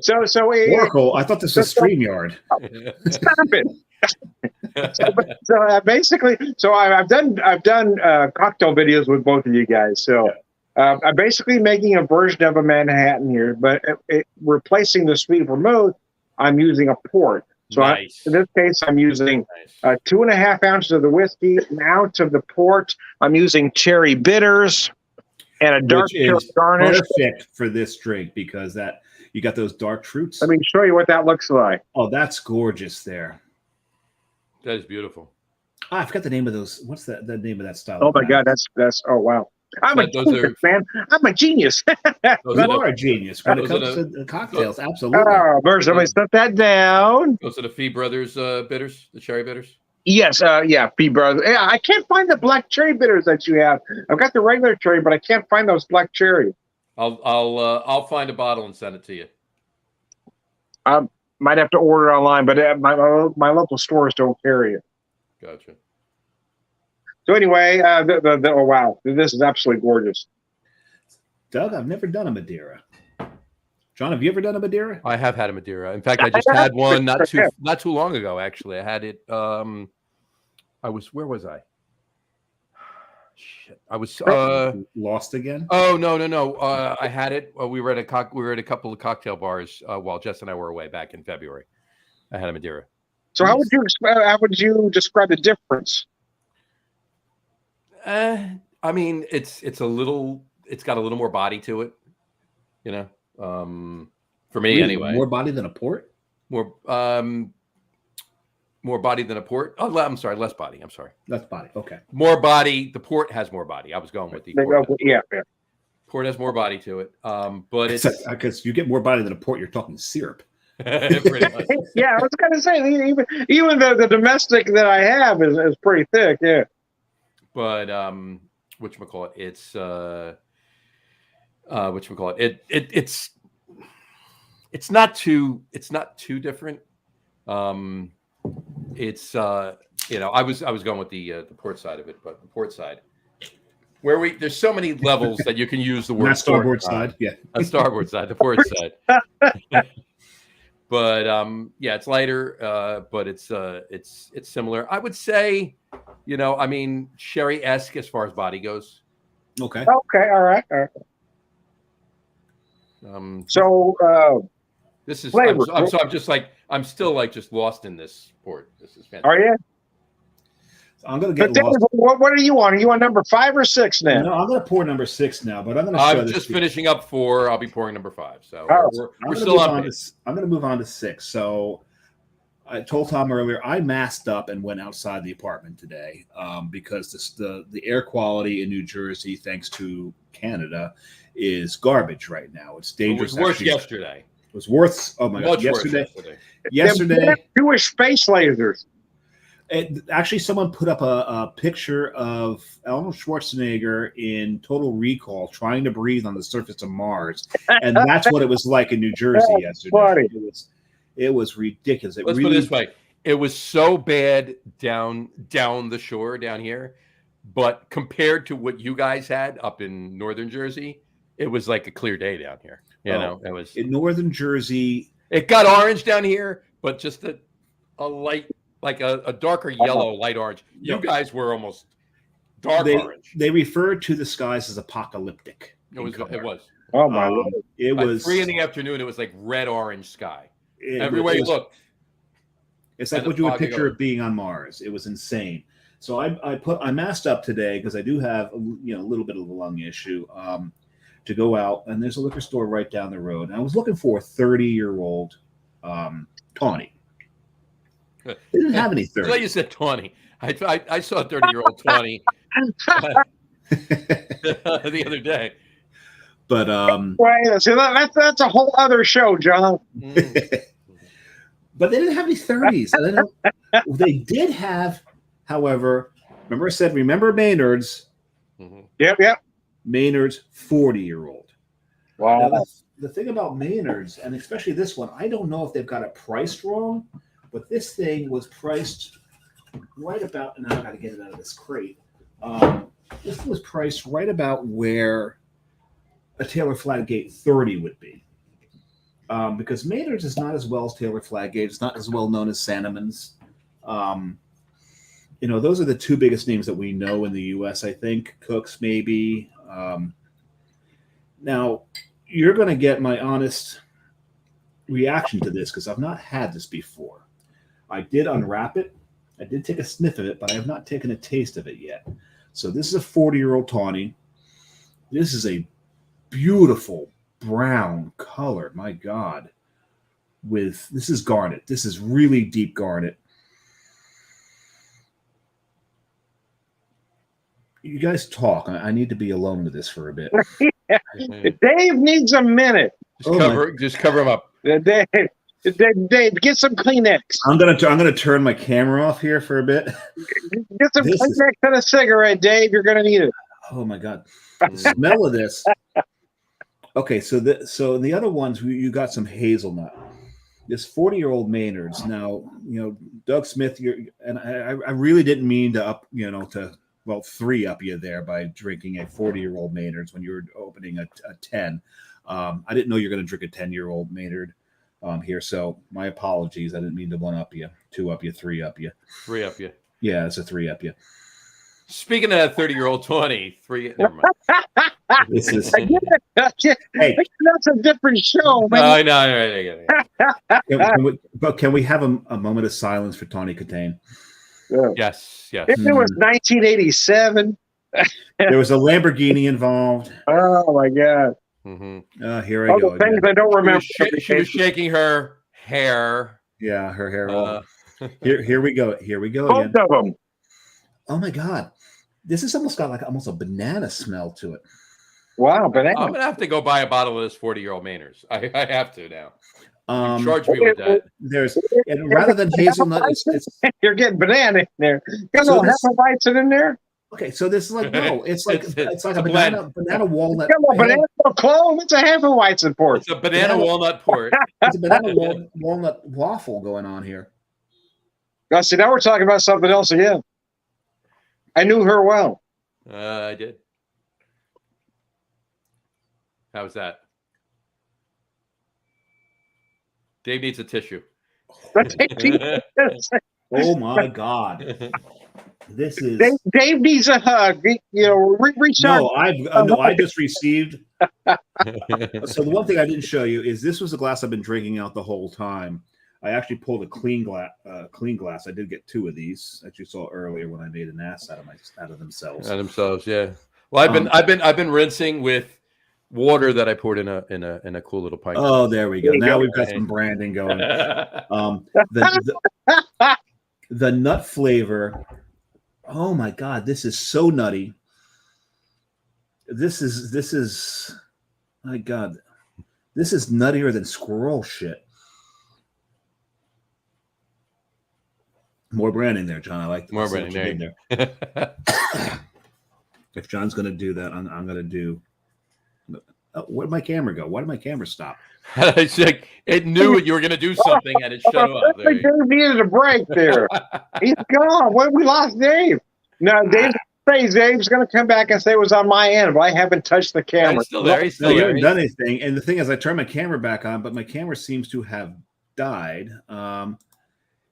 So Oracle. I thought this was StreamYard. Stop it. So basically, I've done cocktail videos with both of you guys. So I'm basically making a version of a Manhattan here, but replacing the sweet vermouth, I'm using a port. So nice. In this case, I'm using 2.5 ounces of the whiskey, an ounce of the port. I'm using cherry bitters and a dark cherry garnish. Perfect for this drink because you got those dark fruits. Let me show you what that looks like. Oh, that's gorgeous there. That is beautiful. I forgot the name of those. What's the name of that style? Oh my God, that's oh wow. I'm a genius, man. I'm a genius. You are a genius when it comes to cocktails. Absolutely. First, let me set that down. Those are the Fee Brothers bitters, the cherry bitters. Yes, Fee Brothers. Yeah, I can't find the black cherry bitters that you have. I've got the regular cherry, but I can't find those black cherry. I'll find a bottle and send it to you. I might have to order it online, but my local stores don't carry it. Gotcha. So anyway, oh wow, this is absolutely gorgeous. Doug, I've never done a Madeira. John, have you ever done a Madeira? I have had a Madeira. In fact, I just had one not too long ago. Actually, I had it. Where was I? Shit, I was lost again. Oh no! I had it. We were at a couple of cocktail bars while Jess and I were away back in February. I had a Madeira. So how would you describe the difference? I mean, it's got a little more body to it, for me really? Anyway. More body than a port? More body than a port. Oh, I'm sorry, less body. I'm sorry. Less body. Okay. More body. The port has more body. I was going with the port. Yeah. Port has more body to it. But it's because you get more body than a port, you're talking syrup. Pretty much. Yeah, I was gonna say even the domestic that I have is pretty thick. Yeah. But whatchamacallit, it's it's not too different. I was going with the port side of it, but the port side where there's so many levels that you can use the word not starboard side. Yeah. Not starboard side, the port side. But it's lighter, but it's similar. I would say, sherry-esque as far as body goes. Okay. Okay. All right. This is. Flavor. I'm still just lost in this port. This is fantastic. Are you? I'm going to But get Dave, lost. what are you on? Are you on number 5 or 6 now? No, I'm going to pour number 6 now, but I'm going to show I'm this just to you. finishing up 4. I'll be pouring number 5. So Oh, we're still on pace. I'm going to move on to 6. So I told Tom earlier I masked up and went outside the apartment today because the air quality in New Jersey, thanks to Canada, is garbage right now. It's It dangerous. was worse Actually, yesterday. it was worse. Oh my God! Much worse Yesterday, yesterday. yesterday, Jewish space lasers. actually, someone put up a picture of Arnold Schwarzenegger in Total Recall trying to breathe on the surface of Mars, and that's what it was like in New Jersey yesterday. funny. It was ridiculous. Let's put it this way. It was so bad down the shore down here, but compared to what you guys had up in northern Jersey, it was like a clear day down here. You know, it was in northern Jersey. It got orange down here, but just a light, like a darker yellow, light orange. You guys were almost dark orange. They referred to the skies as apocalyptic. It was. Oh my Lord. It Like was 3 in the afternoon. It was like red orange sky. it Everywhere you looked. It's like what you would picture of being on Mars. It was insane. So I masked up today because I do have a little bit of a lung issue to go out, and there's a liquor store right down the road. And I was looking for a 30-year-old tawny. They didn't have any 30. I thought you said 20. I saw a 30-year-old 20 the other day. But Wait, see, that's a whole other show, John. But they didn't have any 30s. They did have, however, remember Maynard's? Mm-hmm. Yep. Maynard's 40-year-old. Wow. Now, the thing about Maynard's, and especially this one, I don't know if they've got it priced wrong, but this thing was priced right about, and I got to get it out of this crate. This was priced right about where a Taylor Fladgate 30 would be. Because Maynard's is not as well as Taylor Fladgate. It's not as well known as Sandeman's. Those are the two biggest names that we know in the U.S., I think. Cook's, maybe. Now, you're going to get my honest reaction to this because I've not had this before. I did unwrap it. I did take a sniff of it, but I have not taken a taste of it yet. So this is a 40-year-old tawny. This is a beautiful brown color. My God. This is garnet. This is really deep garnet. You guys talk. I need to be alone with this for a bit. Dave needs a minute. Just cover him up. Dave, get some Kleenex. I'm gonna turn my camera off here for a bit. Get some Kleenex and a cigarette, Dave. You're gonna need it. Oh my God. The smell of this. Okay, so the other ones you got some hazelnut. This 40-year-old Maynard's. Now, Doug Smith, I really didn't mean to three up you there by drinking a 40-year-old Maynard's when you were opening a 10. I didn't know you're going to drink a 10-year-old Maynard here, so my apologies. I didn't mean to 1 up you, 2 up you, 3 up you. 3 up you. Yeah, it's a 3 up you. Speaking of that 30-year-old 20, 3. Never mind. This is Hey, that's a different show, man. I know. Can we have a moment of silence for Tawny Katane? Yes. If it was 1987. There was a Lamborghini involved. Oh my God. Mm-hmm. Here I go. Things I don't remember. She was shaking her hair. Yeah, her hair. Here we go. Here we go Both again. of them. Oh my God. This has almost got almost a banana smell to it. Wow, banana. I'm gonna have to go buy a bottle of this 40-year-old Maynard's. I have to now. Charge me with that. And rather than hazelnut, you're getting banana in there. Got a little Hefeweizen in there. Okay, so this is like it's like a banana walnut. Come on, banana clove. It's a Hefeweizen port. It's a banana walnut port. It's a banana walnut waffle going on here. See, now we're talking about something else again. I knew her well. I did. How's that? Dave needs a tissue. Oh my God! This is Dave needs a hug. Reach out. No, I just received. So the one thing I didn't show you is this was a glass I've been drinking out the whole time. I actually pulled a clean glass. I did get 2 of these, as you saw earlier when I made an ass out of themselves. And themselves, yeah. Well, I've been rinsing with water that I poured in a cool little pint. Oh, there we go. There you Now go. we've got some branding going. The nut flavor. Oh my God, this is so nutty. This is my God. This is nuttier than squirrel shit. More branding there, John. I like More branding there. If John's going to do that, I'm going to do. Oh, where'd my camera go? Why did my camera stop? It's like it knew you were going to do something and it shut off. Dave needed a break there. He's gone. What? We lost Dave. No, Dave's going to come back and say it was on my end, but I haven't touched the camera. He's still there. He's No, still you there. haven't done anything. And the thing is, I turned my camera back on, but my camera seems to have died.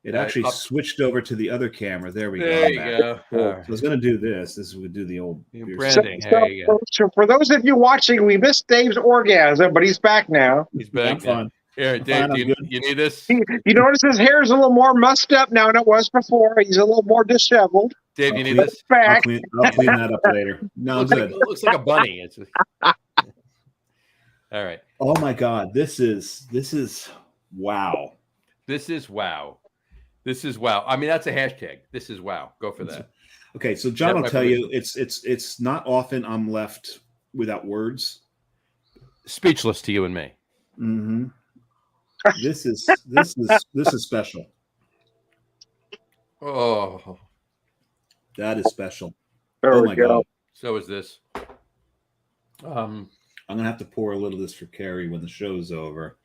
It actually switched over to the other camera. There we go. There you go. So I was going to do this. This would do the old Branding. There you go. So for those of you watching, we missed Dave's orgasm, but he's back now. He's back. I'm fine. Here, Dave, fine, you need this? You notice his hair's a little more mussed up now than it was before. He's a little more disheveled. Dave, you need this? I'll Back. clean that up later. No, I'm good. It looks like a bunny. It's all right. Oh my God, this is wow. This is wow. This is wow. I mean, that's a hashtag. This is wow. Go for that. Okay, so John will tell you it's not often I'm left without words. Speechless to you and me. Mm-hmm. This is special. Oh, That is special. There Oh we my go. God. so is this. I'm gonna have to pour a little of this for Carrie when the show's over.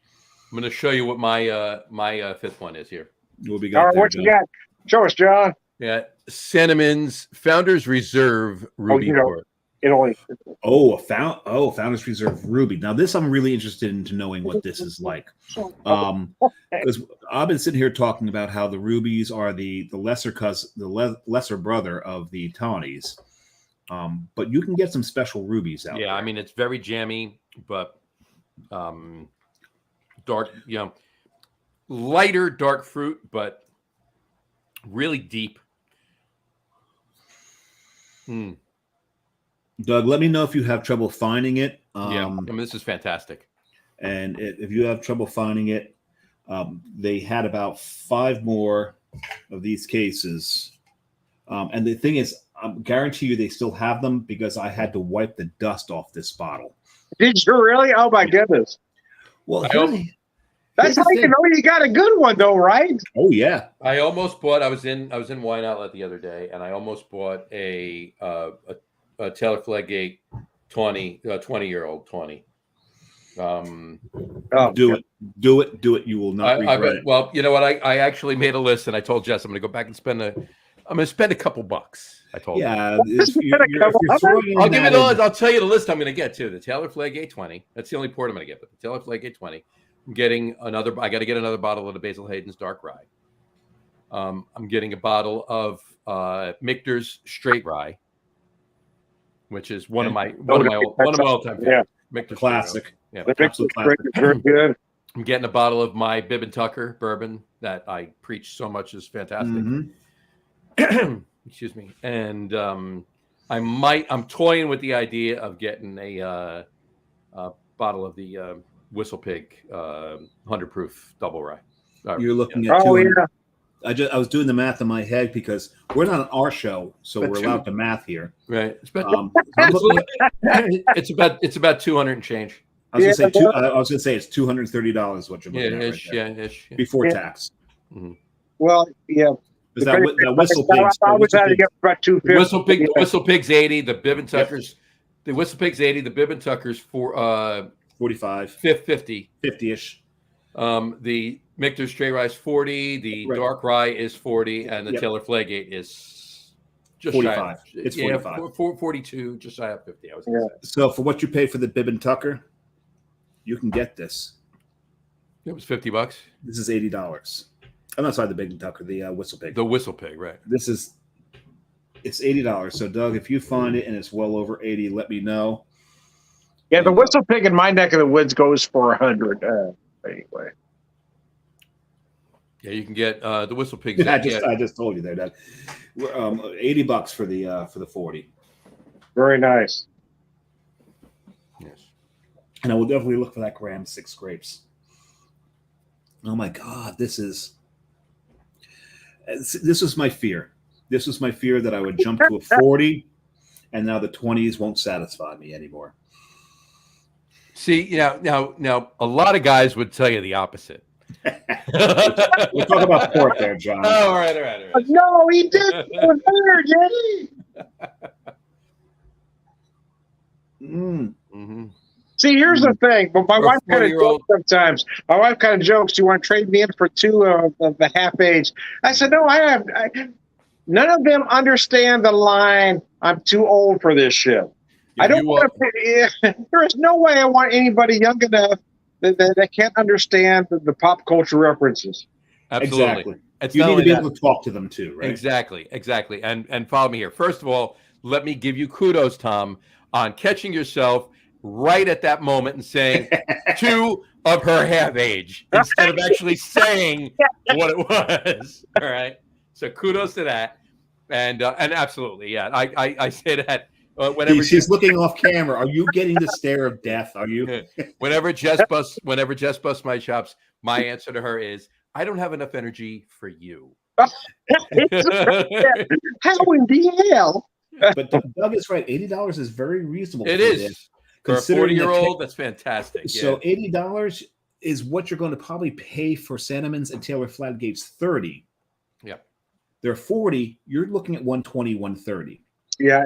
I'm going to show you what my fifth one is here. What we All got right, there, what you John? got? Show us, John. Yeah, Cinnamons Founders Reserve Ruby Port. It only. Founders Reserve Ruby. Now this I'm really interested in knowing what this is like. Because I've been sitting here talking about how the rubies are the lesser cousin, lesser brother of the tawnies. But you can get some special rubies out there. Yeah, I mean it's very jammy, but dark, lighter dark fruit, but really deep. Doug, let me know if you have trouble finding it. Yeah, I mean this is fantastic. And if you have trouble finding it, they had about 5 more of these cases. And the thing is, I guarantee you they still have them because I had to wipe the dust off this bottle. Did you really? Oh my goodness! Well, That's how you know you got a good one, though, right? Oh yeah. I almost bought. I was in Wine Outlet the other day, and I almost bought a Taylor Flaggate 20-year-old tawny. Do it. You will not regret it. Well, you know what? I actually made a list, and I told Jess I'm going to go back and spend a couple bucks. I told her. Yeah, I'll give it all. I'll tell you the list I'm going to get too. The Taylor Flaggate 20. That's the only port I'm going to get. But the Taylor Flaggate 20. I'm getting another. I got to get another bottle of the Basil Hayden's Dark Rye. I'm getting a bottle of Michter's Straight Rye, which is one of my all-time favorites. Michter's Classic. Yeah, The Michter's Straight is very good. I'm getting a bottle of my Bibb and Tucker bourbon that I preach so much is fantastic. Mm-hmm. Excuse me. And I'm toying with the idea of getting a bottle of the Whistle Pig 100 proof double rye. You're looking at 200. Yeah. I was doing the math in my head because we're not on our show, so we're allowed to math here. Right. I'm It's about 200 and change. I was going to say it's $230. What you're looking at Ish, right there. yeah, ish. Yeah. Before tax. Mm-hmm. Well, yeah. Is that Whistle Pig? I was out to get about 250. Whistle Pig's 80. The Bibb and Tuckers. The Whistle Pig's 80. The Bibb and Tuckers for 45, 50, 50-ish. The Michter's Straight Rye is 40. The Dark Rye is 40, and the Taylor Flaggate is just 45. Shy of, It's 45. 42, just shy of 50. I was gonna say. So for what you pay for the Bibb and Tucker, you can get this. It was $50. This is $80. I'm not sorry, the Bibb and Tucker, the Whistle Pig. The Whistle Pig, right? It's $80. So Doug, if you find it and it's well over 80, let me know. Yeah, the Whistle Pig in my neck of the woods goes for 100. Anyway. Yeah, you can get the Whistle Pigs. I just told you there that $80 for the 40. Very nice. Yes. And I will definitely look for that Graham 6 grapes. Oh my God, this was my fear. This was my fear that I would jump to a 40, and now the 20s won't satisfy me anymore. See, now, a lot of guys would tell you the opposite. We'll talk about port there, John. Oh, all right. No, he didn't. It was better, did he? Mm-hmm. See, here's the thing. But my wife kind of jokes sometimes. My wife kind of jokes, "You want to trade me in for two of the half age?" I said, "No, none of them understand the line. I'm too old for this shit. I don't want to. There is no way I want anybody young enough that can't understand the pop culture references." Absolutely. Exactly. You need to be able to talk to them too, right? Exactly. And follow me here. First of all, let me give you kudos, Tom, on catching yourself right at that moment and saying two of her half age instead of actually saying what it was. All right. So kudos to that. And absolutely, yeah. I say that whenever she's looking off camera. Are you getting the stare of death? Are you? Whenever Jess busts my chops, my answer to her is, I don't have enough energy for you. How in the hell? But Doug is right. $80 is very reasonable. It is. This. For a 40-year-old, that's fantastic. So $80 is what you're going to probably pay for Sandeman's and Taylor Fladgate's 30. Yeah. They're 40. You're looking at 120, 130. Yeah,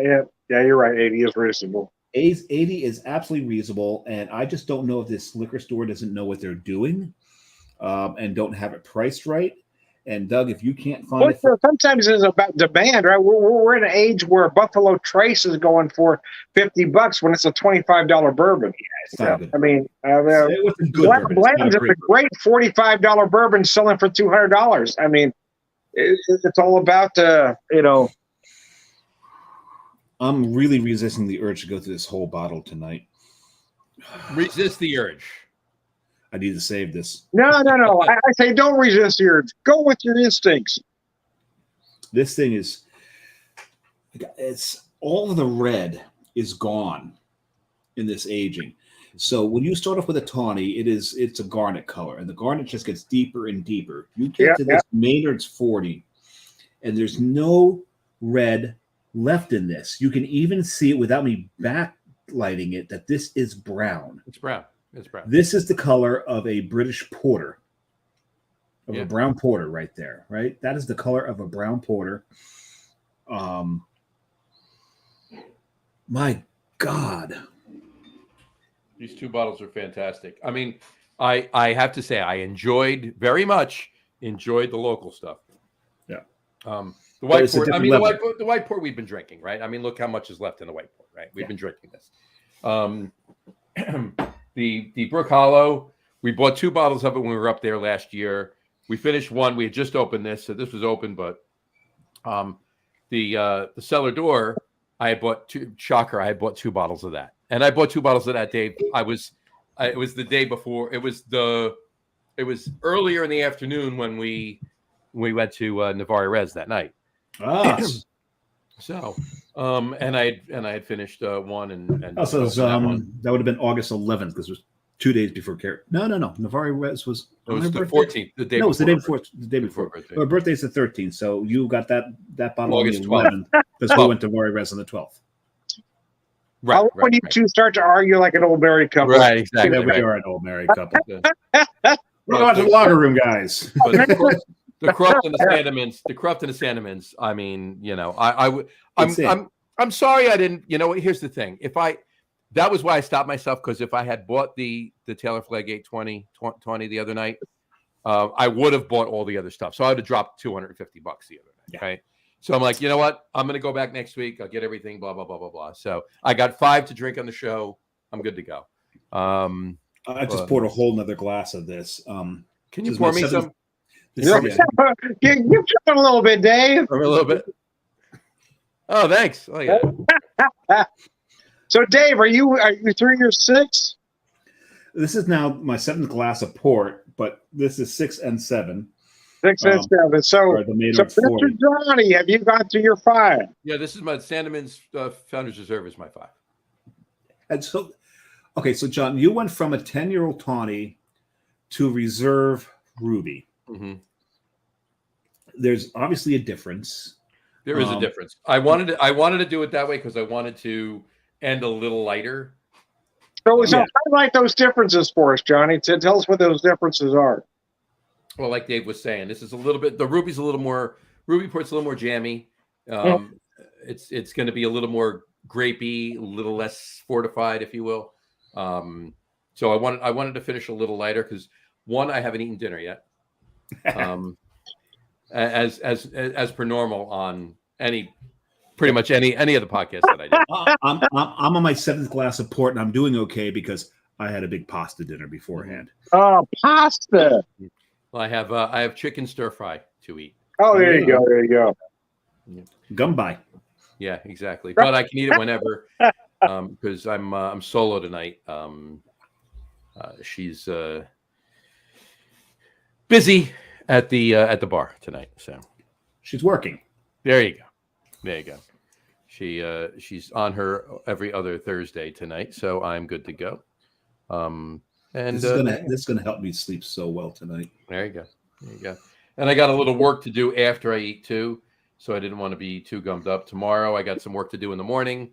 you're right. 80 is reasonable. 80 is absolutely reasonable. And I just don't know if this liquor store doesn't know what they're doing and don't have it priced right. And Doug, if you can't find it, sometimes it's about demand, right? We're in an age where Buffalo Trace is going for $50 when it's a $25 bourbon. Yeah, it's not good. I mean, it's a good bourbon. Bland's a great $45 bourbon selling for $200. I mean, it's all about I'm really resisting the urge to go through this whole bottle tonight. Resist the urge. I need to save this. No. I say don't resist the urge. Go with your instincts. This thing it's all of the red is gone in this aging. So when you start off with a tawny, it's a garnet color, and the garnet just gets deeper and deeper. You get to this Maynard's 40, and there's no red left in this. You can even see it without me backlighting it that this is brown. It's brown. This is the color of a British porter, a brown porter right there, right? That is the color of a brown porter. My God. These two bottles are fantastic. I mean, I have to say, I very much enjoyed the local stuff. Yeah. The white port. The white port we've been drinking, right? I mean, look how much is left in the white port, right? We've been drinking this. The Brook Hollow, we bought 2 bottles of it when we were up there last year. We finished one. We had just opened this, so this was open. But the cellar door, I had bought 2. Shocker! I had bought 2 bottles of that, and I bought 2 bottles of that, Dave. It was the day before. It was earlier in the afternoon when we went to Navarre Res that night. So, and I had finished one, and so that would have been August 11th because it was 2 days before Carrie. No. Navarre Res was the 14th. The day. No, it was the day before. The day before. My birthday's the 13th, so you got that bottle August on the 11th because we went to Navarre Res on the 12th. Right. When you two start to argue like an old married couple. Right. Exactly. Yeah, we are an old married couple. We're going to the locker room, guys. The Cruft and the Sandemans. I mean, I'm sorry I didn't. You know what? Here's the thing. That was why I stopped myself, because if I had bought the Taylor Fladgate 20 the other night, I would have bought all the other stuff. So I would have dropped $250 the other night. Right. So I'm like, you know what? I'm going to go back next week. I'll get everything. Blah blah blah blah blah. So I got 5 to drink on the show. I'm good to go. I just poured a whole nother glass of this. Can you pour me some? You're jumping a little bit, Dave. A little bit. Oh, thanks. Oh, yeah. So, Dave, are you through your 6? This is now my 7th glass of port, but this is 6 and 7. 6 and 7. So, or the Maynard Mr. 40. Johnny, have you gone through your 5? Yeah, this is my Sandeman's Founders Reserve is my 5. And so, okay, so John, you went from a 10-year-old tawny to reserve ruby. Mm-hmm. There's obviously a difference. There is a difference. I wanted to do it that way because I wanted to end a little lighter. So Yeah. highlight those differences for us, Johnny. Tell us what those differences are. Well, like Dave was saying, this is a little bit. The ruby's a little more. Ruby port's a little more jammy. It's going to be a little more grapey, a little less fortified, if you will. So I wanted to finish a little lighter because one, I haven't eaten dinner yet. As per normal on pretty much any of the podcasts that I did. I'm on my 7th glass of port, and I'm doing okay because I had a big pasta dinner beforehand. Oh, pasta. Well, I have chicken stir fry to eat. Oh, there you go. There you go. Gumby. Yeah, exactly. But I can eat it whenever because I'm solo tonight. She's busy at the bar tonight, so She's working. there you go. She's on her every other Thursday tonight, so I'm good to go. And This is gonna help me sleep so well tonight. there you go. And I got a little work to do after I eat too, so I didn't want to be too gummed up. Tomorrow I got some work to do in the morning.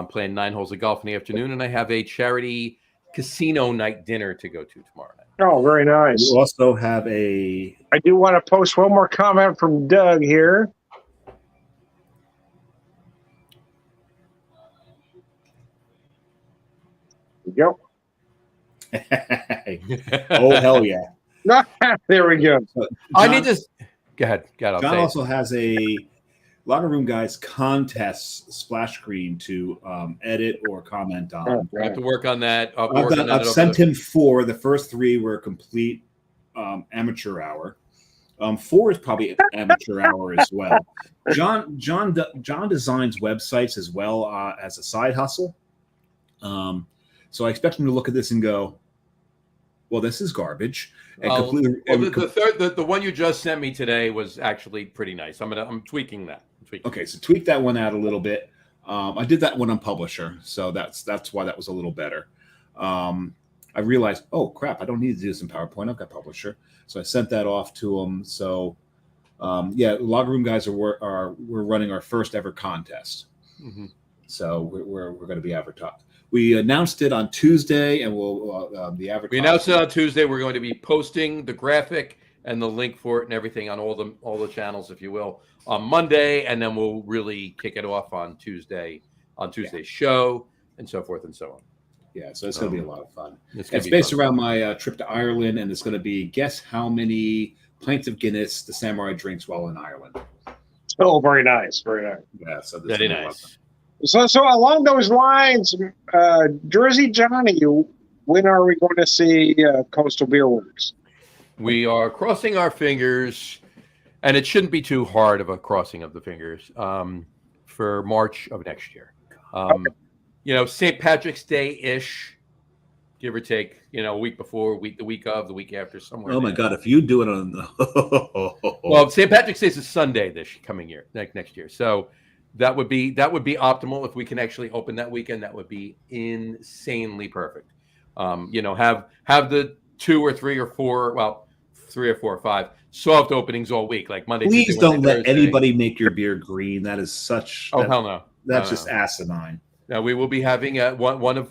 Playing 9 holes of golf in the afternoon, and I have a charity casino night dinner to go to tomorrow night. Oh, very nice. You also have a. I do want to post one more comment from Doug here. Yep. Oh hell yeah! There we go. So I need to go ahead. I'll John say also has a Locker Room Guys contest splash screen to edit or comment on. I have to work on that. I've sent him 4. The first 3 were complete amateur hour. 4 is probably amateur hour as well. John designs websites as well as a side hustle. So I expect him to look at this and go, "Well, this is garbage." And the one you just sent me today was actually pretty nice. I'm tweaking that. Okay, so tweak that one out a little bit. I did that one on Publisher, so that's why that was a little better. I realized, oh crap, I don't need to do this in PowerPoint. I've got Publisher, so I sent that off to them. So Locker Room Guys we're running our first ever contest. Mm-hmm. So we're going to be advertised. We announced it on Tuesday, and we'll the advertising. We announced it on Tuesday. We're going to be posting the graphic and the link for it and everything on all the channels, if you will, on Monday, and then we'll really kick it off on Tuesday's show, and so forth and so on. Yeah, so it's going to be a lot of fun. It's based around my trip to Ireland, and it's going to be guess how many pints of Guinness the Samurai drinks while in Ireland. Oh, very nice. Very nice. Yeah, so this Very is nice. So along those lines, Jersey Johnny, when are we going to see Coastal Beer Works? We are crossing our fingers, and it shouldn't be too hard of a crossing of the fingers for March of next year. St. Patrick's Day-ish, give or take, a week before, the week of, the week after, somewhere. Oh my God! If you do it on the well, St. Patrick's Day is a Sunday this coming year, next year. So that would be optimal if we can actually open that weekend. That would be insanely perfect. Have the 2 or 3 or 4, 3 or 4 or 5 soft openings all week, like Monday. Please Tuesday, don't Wednesday, let Thursday. anybody make your beer green. That is such. Oh hell no! That's just asinine. Now we will be having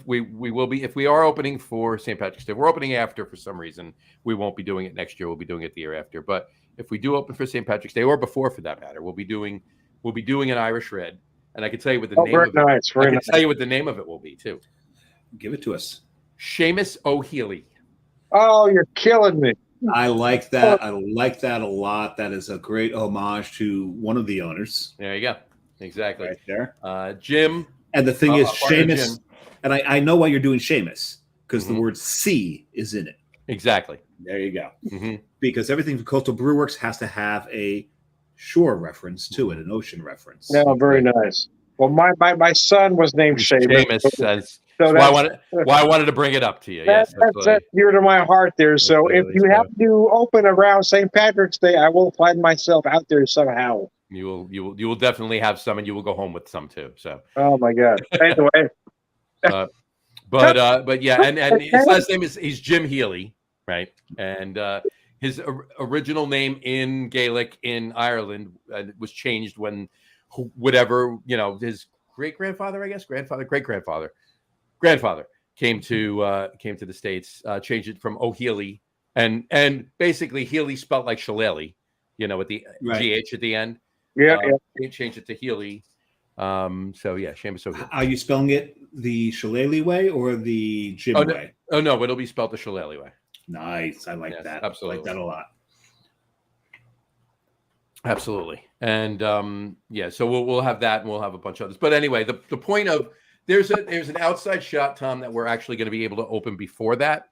we will be, if we are opening for St. Patrick's Day. We're opening after for some reason. We won't be doing it next year. We'll be doing it the year after. But if we do open for St. Patrick's Day or before, for that matter, we'll be doing an Irish Red, and I can tell you what the name of it. Nice, I can tell you what the name of it will be too. Give it to us. Seamus O'Healy. Oh, you're killing me. I like that. I like that a lot. That is a great homage to one of the owners. There you go. Exactly. Right there. Jim. And the thing is, partner Seamus, Jim. and I know why you're doing Seamus, because Mm-hmm. the word C is in it. Exactly. There you go. Mm-hmm. Because everything from Coastal Brew Works has to have a shore reference to it, an ocean reference. No, very nice. Well, my son was named Seamus. Seamus, So Why I wanted to bring it up to you. Yes, that's dear to my heart there. So if you have to open around St. Patrick's Day, I will find myself out there somehow. You will definitely have some, and you will go home with some too. So. Oh my God. Anyway. But yeah, and his last name he's Jim Healy, right? And his original name in Gaelic in Ireland was changed when whatever, his great grandfather came to the States, changed it from O'Healy, and basically Healy spelt like shillelagh, with the GH at the end. Yeah, They changed it to Healy. So yeah, Seamus O'Healy. Are you spelling it the shillelagh way or the Jim way? Oh no, it'll be spelled the shillelagh way. Nice. I like that. Absolutely. I like that a lot. Absolutely. And so we'll have that, and we'll have a bunch of others. But anyway, the point of there's an outside shot, Tom, that we're actually going to be able to open before that.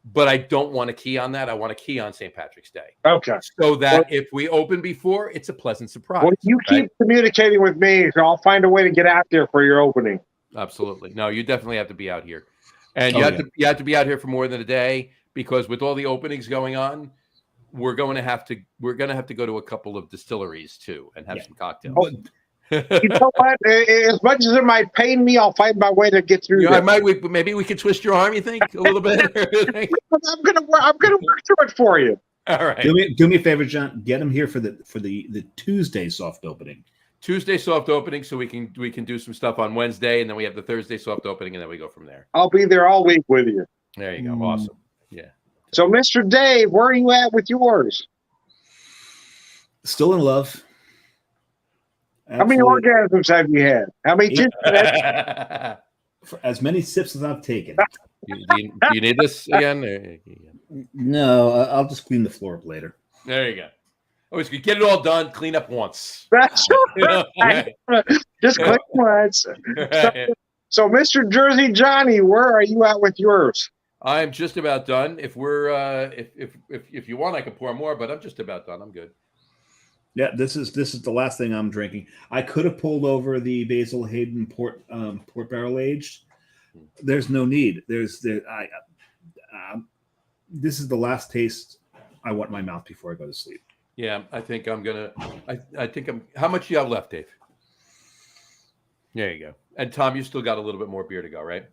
But I don't want to key on that. I want to key on St. Patrick's Day. Okay. So that if we open before, it's a pleasant surprise. Well, you keep communicating with me, so I'll find a way to get out there for your opening. Absolutely. No, you definitely have to be out here. And you have to be out here for more than a day, because with all the openings going on, we're going to have to go to a couple of distilleries too and have some cocktails. Oh, you know what? As much as it might pain me, I'll find my way to get through. Maybe we could twist your arm. You think a little bit? I'm gonna work through it for you. All right. Do me a favor, John. Get him here for the Tuesday soft opening. Tuesday soft opening, so we can do some stuff on Wednesday, and then we have the Thursday soft opening, and then we go from there. I'll be there all week with you. There you go. Awesome. Yeah. So, Mr. Dave, where are you at with yours? Still in love. Absolutely. How many orgasms have you had? How many kids? As many sips as I've taken. Do you need this again? No, I'll just clean the floor up later. There you go. Always good. Get it all done. Clean up once. That's right. Just clean once. So, Mr. Jersey Johnny, where are you at with yours? I'm just about done. If we're if you want, I can pour more, but I'm just about done. I'm good. Yeah, this is the last thing I'm drinking. I could have pulled over the Basil Hayden port barrel aged. There's no need. This is the last taste I want in my mouth before I go to sleep. Yeah, I think I'm gonna. I think I'm. How much do you have left, Dave? There you go. And Tom, you still got a little bit more beer to go, right? A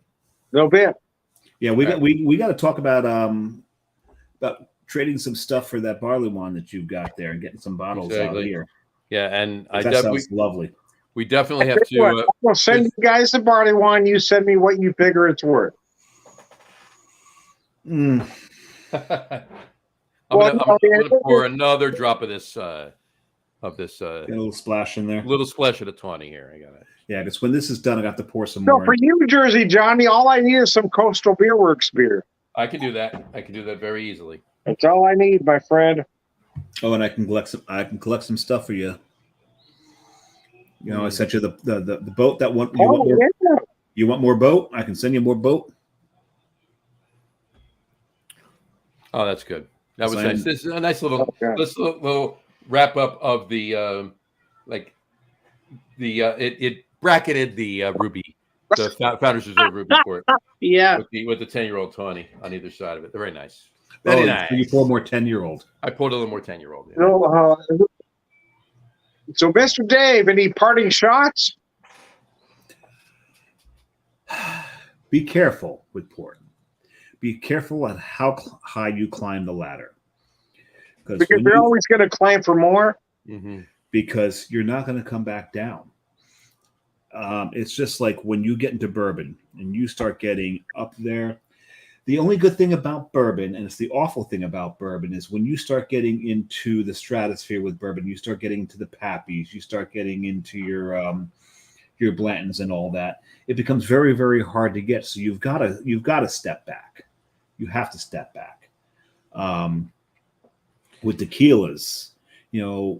little bit. Yeah, we got to talk about trading some stuff for that barley wine that you've got there and getting some bottles out here. Yeah, and that sounds lovely. We definitely have to. We'll send you guys the barley wine. You send me what you figure it's worth. I'm gonna pour another drop of this. Get a little splash in there. A little splash of the 20 here. I got it. Yeah, because when this is done, I got to pour some more. more. For you, Jersey Johnny, all I need is some Coastal Beer Works beer. I can do that. I can do that very easily. That's all I need, my friend. Oh, and I can collect some stuff for you. You know, I sent you the boat that want you want more. Yeah. You want more boat? I can send you more boat. Oh, that's good. That was nice. This is a nice little wrap up of the it bracketed the Ruby, the Founders Reserve Ruby Port. Yeah, with the 10-year-old tawny on either side of it. They're very nice. Very nice. You pour more 10-year-old. I poured a little more 10-year-old. Yeah. So, Mr. Dave, any parting shots? Be careful with port. Be careful at how high you climb the ladder. Because you're always going to climb for more. Mm-hmm. Because you're not going to come back down. It's just like when you get into bourbon and you start getting up there. The only good thing about bourbon, and it's the awful thing about bourbon, is when you start getting into the stratosphere with bourbon, you start getting to the Pappies, you start getting into your Blantons and all that. It becomes very, very hard to get. So you've got to step back. You have to step back. With tequilas, the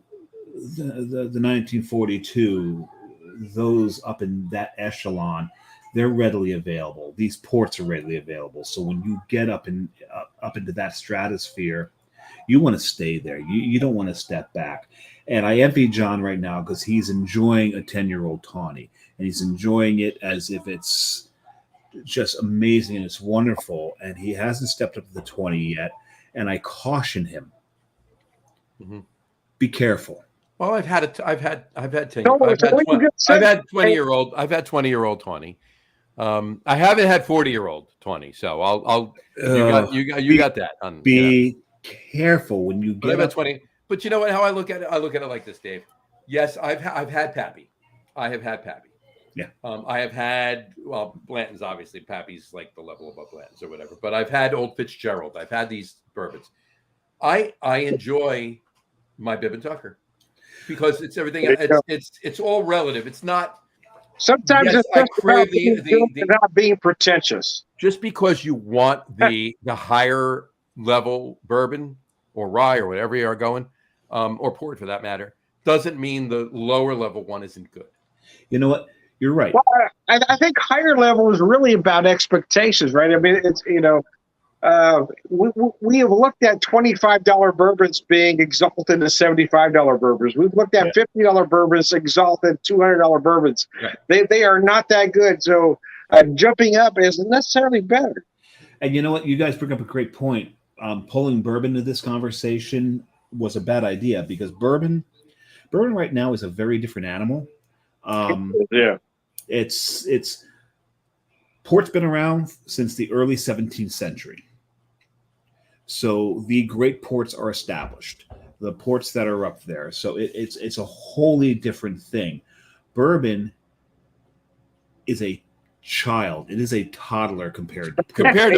1942, those up in that echelon, they're readily available. These ports are readily available. So when you get up into that stratosphere, you want to stay there. You don't want to step back. And I envy John right now because he's enjoying a 10-year-old tawny, and he's enjoying it as if it's just amazing and it's wonderful. And he hasn't stepped up to the 20 yet. And I caution him. Be careful. Well, I've had 10. No, I've had 20-year-old. I've had 20-year-old 20. I haven't had 40-year-old 20. So I'll you got that. Be careful when you get I've had 20. But you know what? How I look at it? I look at it like this, Dave. Yes, I've had Pappy. I have had Pappy. Yeah. I have had, Blanton's obviously. Pappy's like the level above Blanton's or whatever. But I've had Old Fitzgerald. I've had these bourbons. I enjoy my Bibb and Tucker because it's everything. It's all relative. It's not. Sometimes it's just about not being pretentious. Just because you want the higher level bourbon or rye or whatever you are going, or port for that matter, doesn't mean the lower level one isn't good. You know what? You're right. Well, I think higher level is really about expectations, right? I mean, it's, we have looked at $25 bourbons being exalted to $75 bourbons. We've looked at $50 bourbons exalted $200 bourbons. Right. They are not that good. So jumping up isn't necessarily better. And you know what? You guys bring up a great point. Pulling bourbon into this conversation was a bad idea because bourbon right now is a very different animal. It's port's been around since the early 17th century. So the great ports are established, the ports that are up there. So it's a wholly different thing. Bourbon is a child. It is a toddler compared to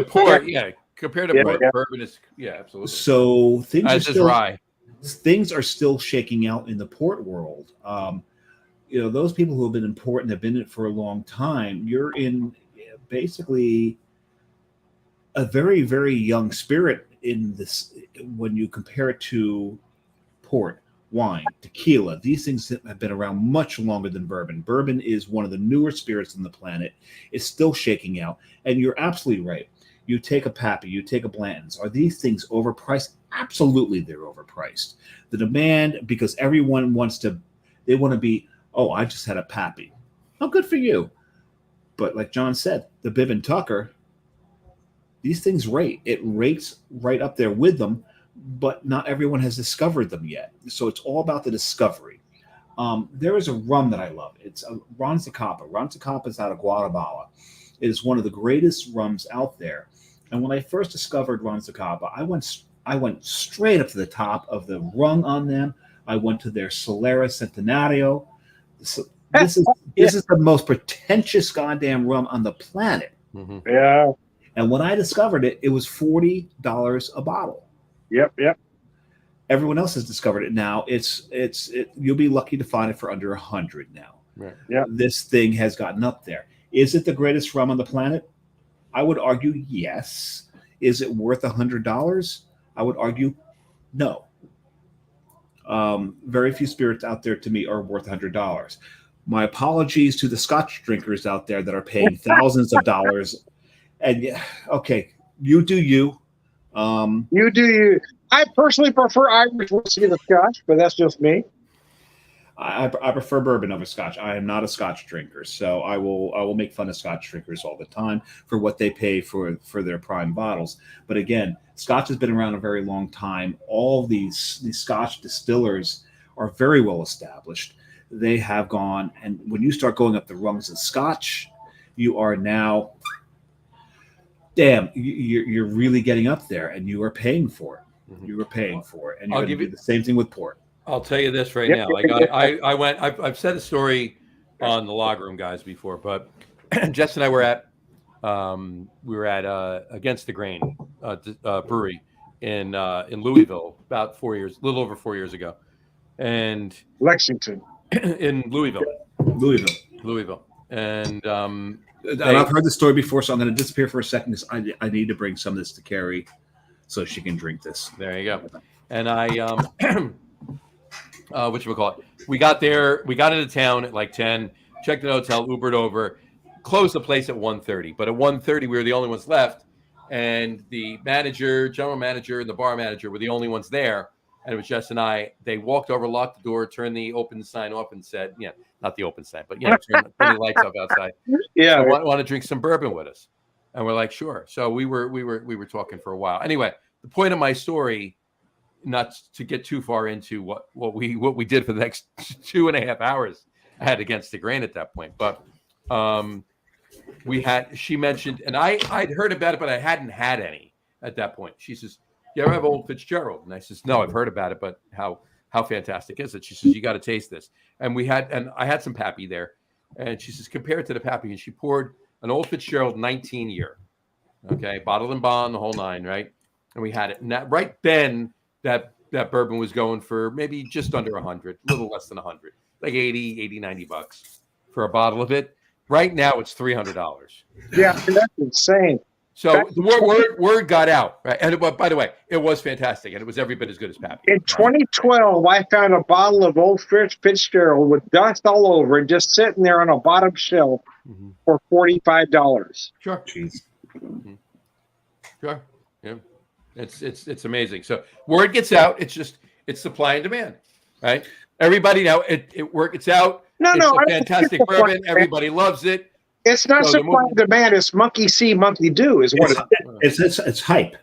port. Yeah. Compared to port, bourbon is, absolutely. So things are still shaking out in the port world. Those people who have been in port and have been in it for a long time, you're in basically a very, very young spirit in this when you compare it to port, wine, tequila. These things have been around much longer than bourbon. Bourbon is one of the newer spirits on the planet. It's still shaking out. And you're absolutely right. You take a Pappy, you take a Blanton's. Are these things overpriced? Absolutely, they're overpriced. The demand, because everyone they want to be, I just had a Pappy. Oh, good for you. But like John said, the Bibb and Tucker, these things rate. It rates right up there with them, but not everyone has discovered them yet. So it's all about the discovery. There is a rum that I love. It's a Ron Zacapa. Ron Zacapa is out of Guatemala. It is one of the greatest rums out there. And when I first discovered Ron Zacapa, I went straight up to the top of the rung on them. I went to their Solera Centenario. This is the most pretentious goddamn rum on the planet. Mm-hmm. Yeah. And when I discovered it, it was $40 a bottle. Yep. Everyone else has discovered it now. You'll be lucky to find it for under $100 now. Right. Yeah. This thing has gotten up there. Is it the greatest rum on the planet? I would argue yes. Is it worth $100? I would argue no. Very few spirits out there to me are worth $100. My apologies to the Scotch drinkers out there that are paying thousands of dollars. And okay, you do you. You do you. I personally prefer Irish whiskey to Scotch, but that's just me. I prefer bourbon over Scotch. I am not a Scotch drinker, so I will make fun of Scotch drinkers all the time for what they pay for their prime bottles. But again, Scotch has been around a very long time. All these Scotch distillers are very well established. They have gone, and when you start going up the rungs of Scotch, you are now, you're really getting up there, and you are paying for it. Mm-hmm. You are paying for it, and you're going to do the same thing with port. I'll tell you this right now. I've said a story on the Log Room guys before, but Jess and I were at Against the Grain brewery in Louisville about 4 years, a little over 4 years ago, and Lexington in Louisville, and I've heard the story before, so I'm going to disappear for a second because I need to bring some of this to Carrie so she can drink this. There you go. And whatchamacallit? We got there. We got into town at like 10. Checked the hotel. Ubered over. Closed the place at 1:30. But at 1:30, we were the only ones left, and the manager, general manager, and the bar manager were the only ones there. and it was Jess and I. They walked over, locked the door, turned the open sign off, and said, "Yeah, not the open sign, but turn the lights off outside. Yeah. So want to drink some bourbon with us?" And we're like, "Sure." So we were talking for a while. Anyway, the point of my story, not to get too far into what we did for the next 2.5 hours I had against the grain at that point, but she mentioned, and I'd heard about it, but I hadn't had any at that point. She says, "You ever have Old Fitzgerald?" And I says, "No, I've heard about it, but how fantastic is it?" She says, "You got to taste this." And I had some Pappy there, and she says, "Compare it to the Pappy," and she poured an Old Fitzgerald 19 year, okay, bottled and bond, the whole nine, right? And we had it, and right then that bourbon was going for maybe just under 100, a little less than 100, like 80, 90 bucks for a bottle of it. Right now, it's $300. Yeah, that's insane. So the word got out, right? And by the way, it was fantastic, and it was every bit as good as Pappy. In 2012, I found a bottle of Old Fitzgerald with dust all over it, just sitting there on a bottom shelf for $45. Sure. Jeez. Mm-hmm. Sure. Yeah. It's amazing. So word gets out. It's supply and demand, right? Everybody now it's out. No, it's no, a fantastic bourbon. Everybody loves it. It's not supply and demand. It's monkey see, monkey do is what It's hype.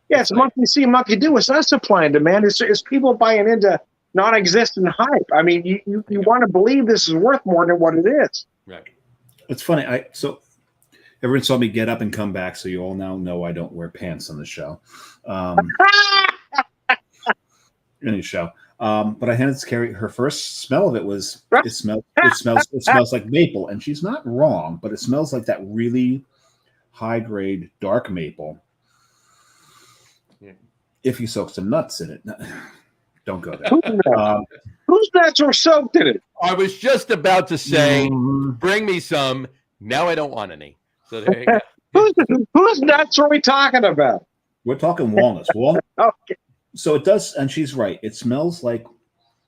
Yeah, it's monkey see, monkey do. It's not supply and demand. It's people buying into non-existent hype. I mean, you want to believe this is worth more than what it is. Right. It's funny. So everyone saw me get up and come back, so you all now know I don't wear pants on the show. Any show. But I handed Carrie her first smell of it was it smells like maple, and she's not wrong, but it smells like that really high grade dark maple. Yeah. If you soak some nuts in it, don't go there. Whose nuts are soaked in it? I was just about to say, bring me some. Now I don't want any. So there you go. Whose nuts are we talking about? We're talking walnuts. Okay. So it does, and she's right. It smells like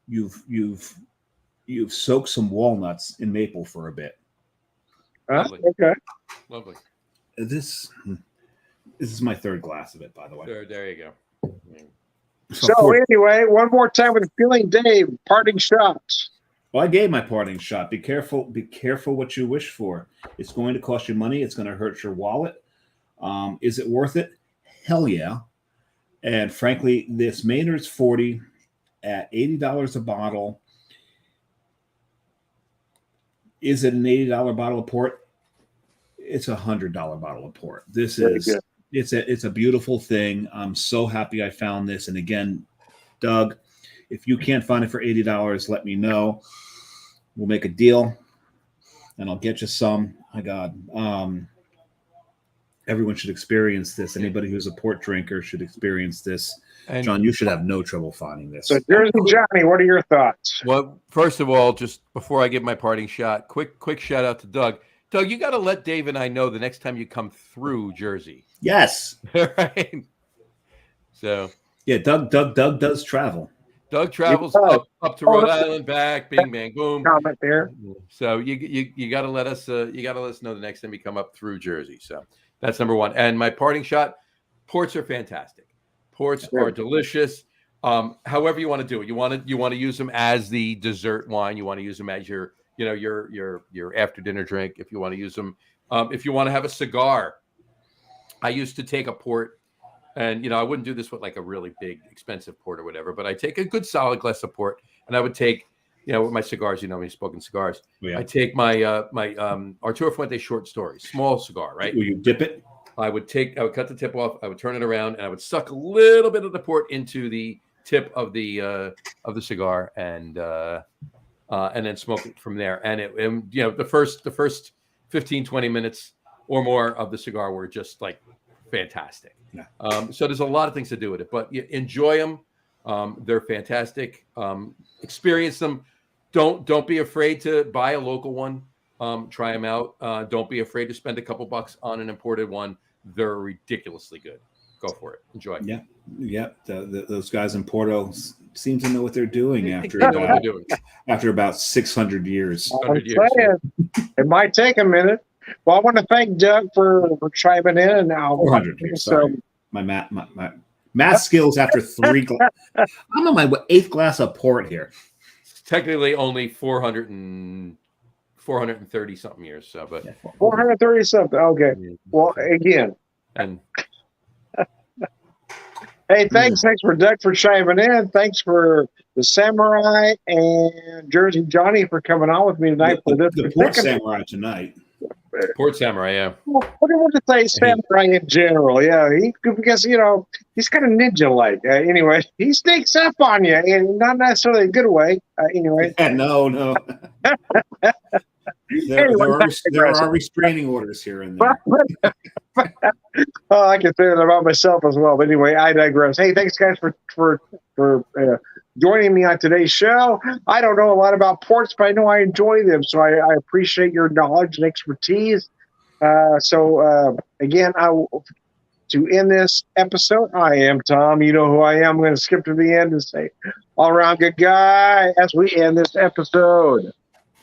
you've soaked some walnuts in maple for a bit. Okay. Lovely. This is my third glass of it, by the way. There you go. So anyway, one more time with Feeling Dave, parting shots. Well, I gave my parting shot. Be careful what you wish for. It's going to cost you money. It's going to hurt your wallet. Is it worth it? Hell yeah. And frankly, this Maynard's 40 at $80 a bottle. Is it an $80 bottle of port? It's a $100 bottle of port. It's a beautiful thing. I'm so happy I found this. And again, Doug, if you can't find it for $80, let me know. We'll make a deal, and I'll get you some. My God. Everyone should experience this. Anybody who's a port drinker should experience this. And John, you should have no trouble finding this. So, Jersey Johnny, what are your thoughts? Well, first of all, just before I give my parting shot, quick shout out to Doug. Doug, you got to let Dave and I know the next time you come through Jersey. Yes. Right. So. Yeah, Doug does travel. Doug travels up to Rhode Island, back, bing, bang, boom. Comment there. So you got to let us know the next time you come up through Jersey. So that's number one. And my parting shot: ports are fantastic. Ports are delicious. However you want to do it, you want to use them as the dessert wine. You want to use them as your after dinner drink. If you want to use them, if you want to have a cigar, I used to take a port. And, I wouldn't do this with like a really big, expensive port or whatever, but I take a good solid glass of port, and I would take, with my cigars, me smoking cigars. Yeah. I take my Arturo Fuente short story, small cigar, right? Will you dip it? I would cut the tip off. I would turn it around, and I would suck a little bit of the port into the tip of the cigar, and then smoke it from there. And the first 15, 20 minutes or more of the cigar were just like fantastic. Yeah. So there's a lot of things to do with it, but you enjoy them. They're fantastic. Experience them. Don't be afraid to buy a local one. Try them out. Don't be afraid to spend a couple bucks on an imported one. They're ridiculously good. Go for it. Enjoy. Yeah. Those guys in Porto seem to know what they're doing after about 600 years. 600 years. It might take a minute. Well, I want to thank Doug for chiming in. And now 400 years. Sorry. My Math skills after I'm on my 8th glass of port here. It's technically only 430 something years. So, but 430 something. Okay. Well, again. And hey, thanks for Doug for chiming in. Thanks for the Samurai and Jersey Johnny for coming on with me tonight for this. The Port Samurai tonight. Port Samurai, yeah. What do you want to say, Samurai in general? Yeah, because he's kind of ninja-like. Anyway, he sneaks up on you, and not necessarily a good way. Anyway, no. There are restraining orders here and there. Oh, I can say that about myself as well. But anyway, I digress. Hey, thanks guys for joining me on today's show. I don't know a lot about ports, but I know I enjoy them, so I appreciate your knowledge and expertise. Again, to end this episode, I am Tom. You know who I am. I'm going to skip to the end and say, all around good guy as we end this episode.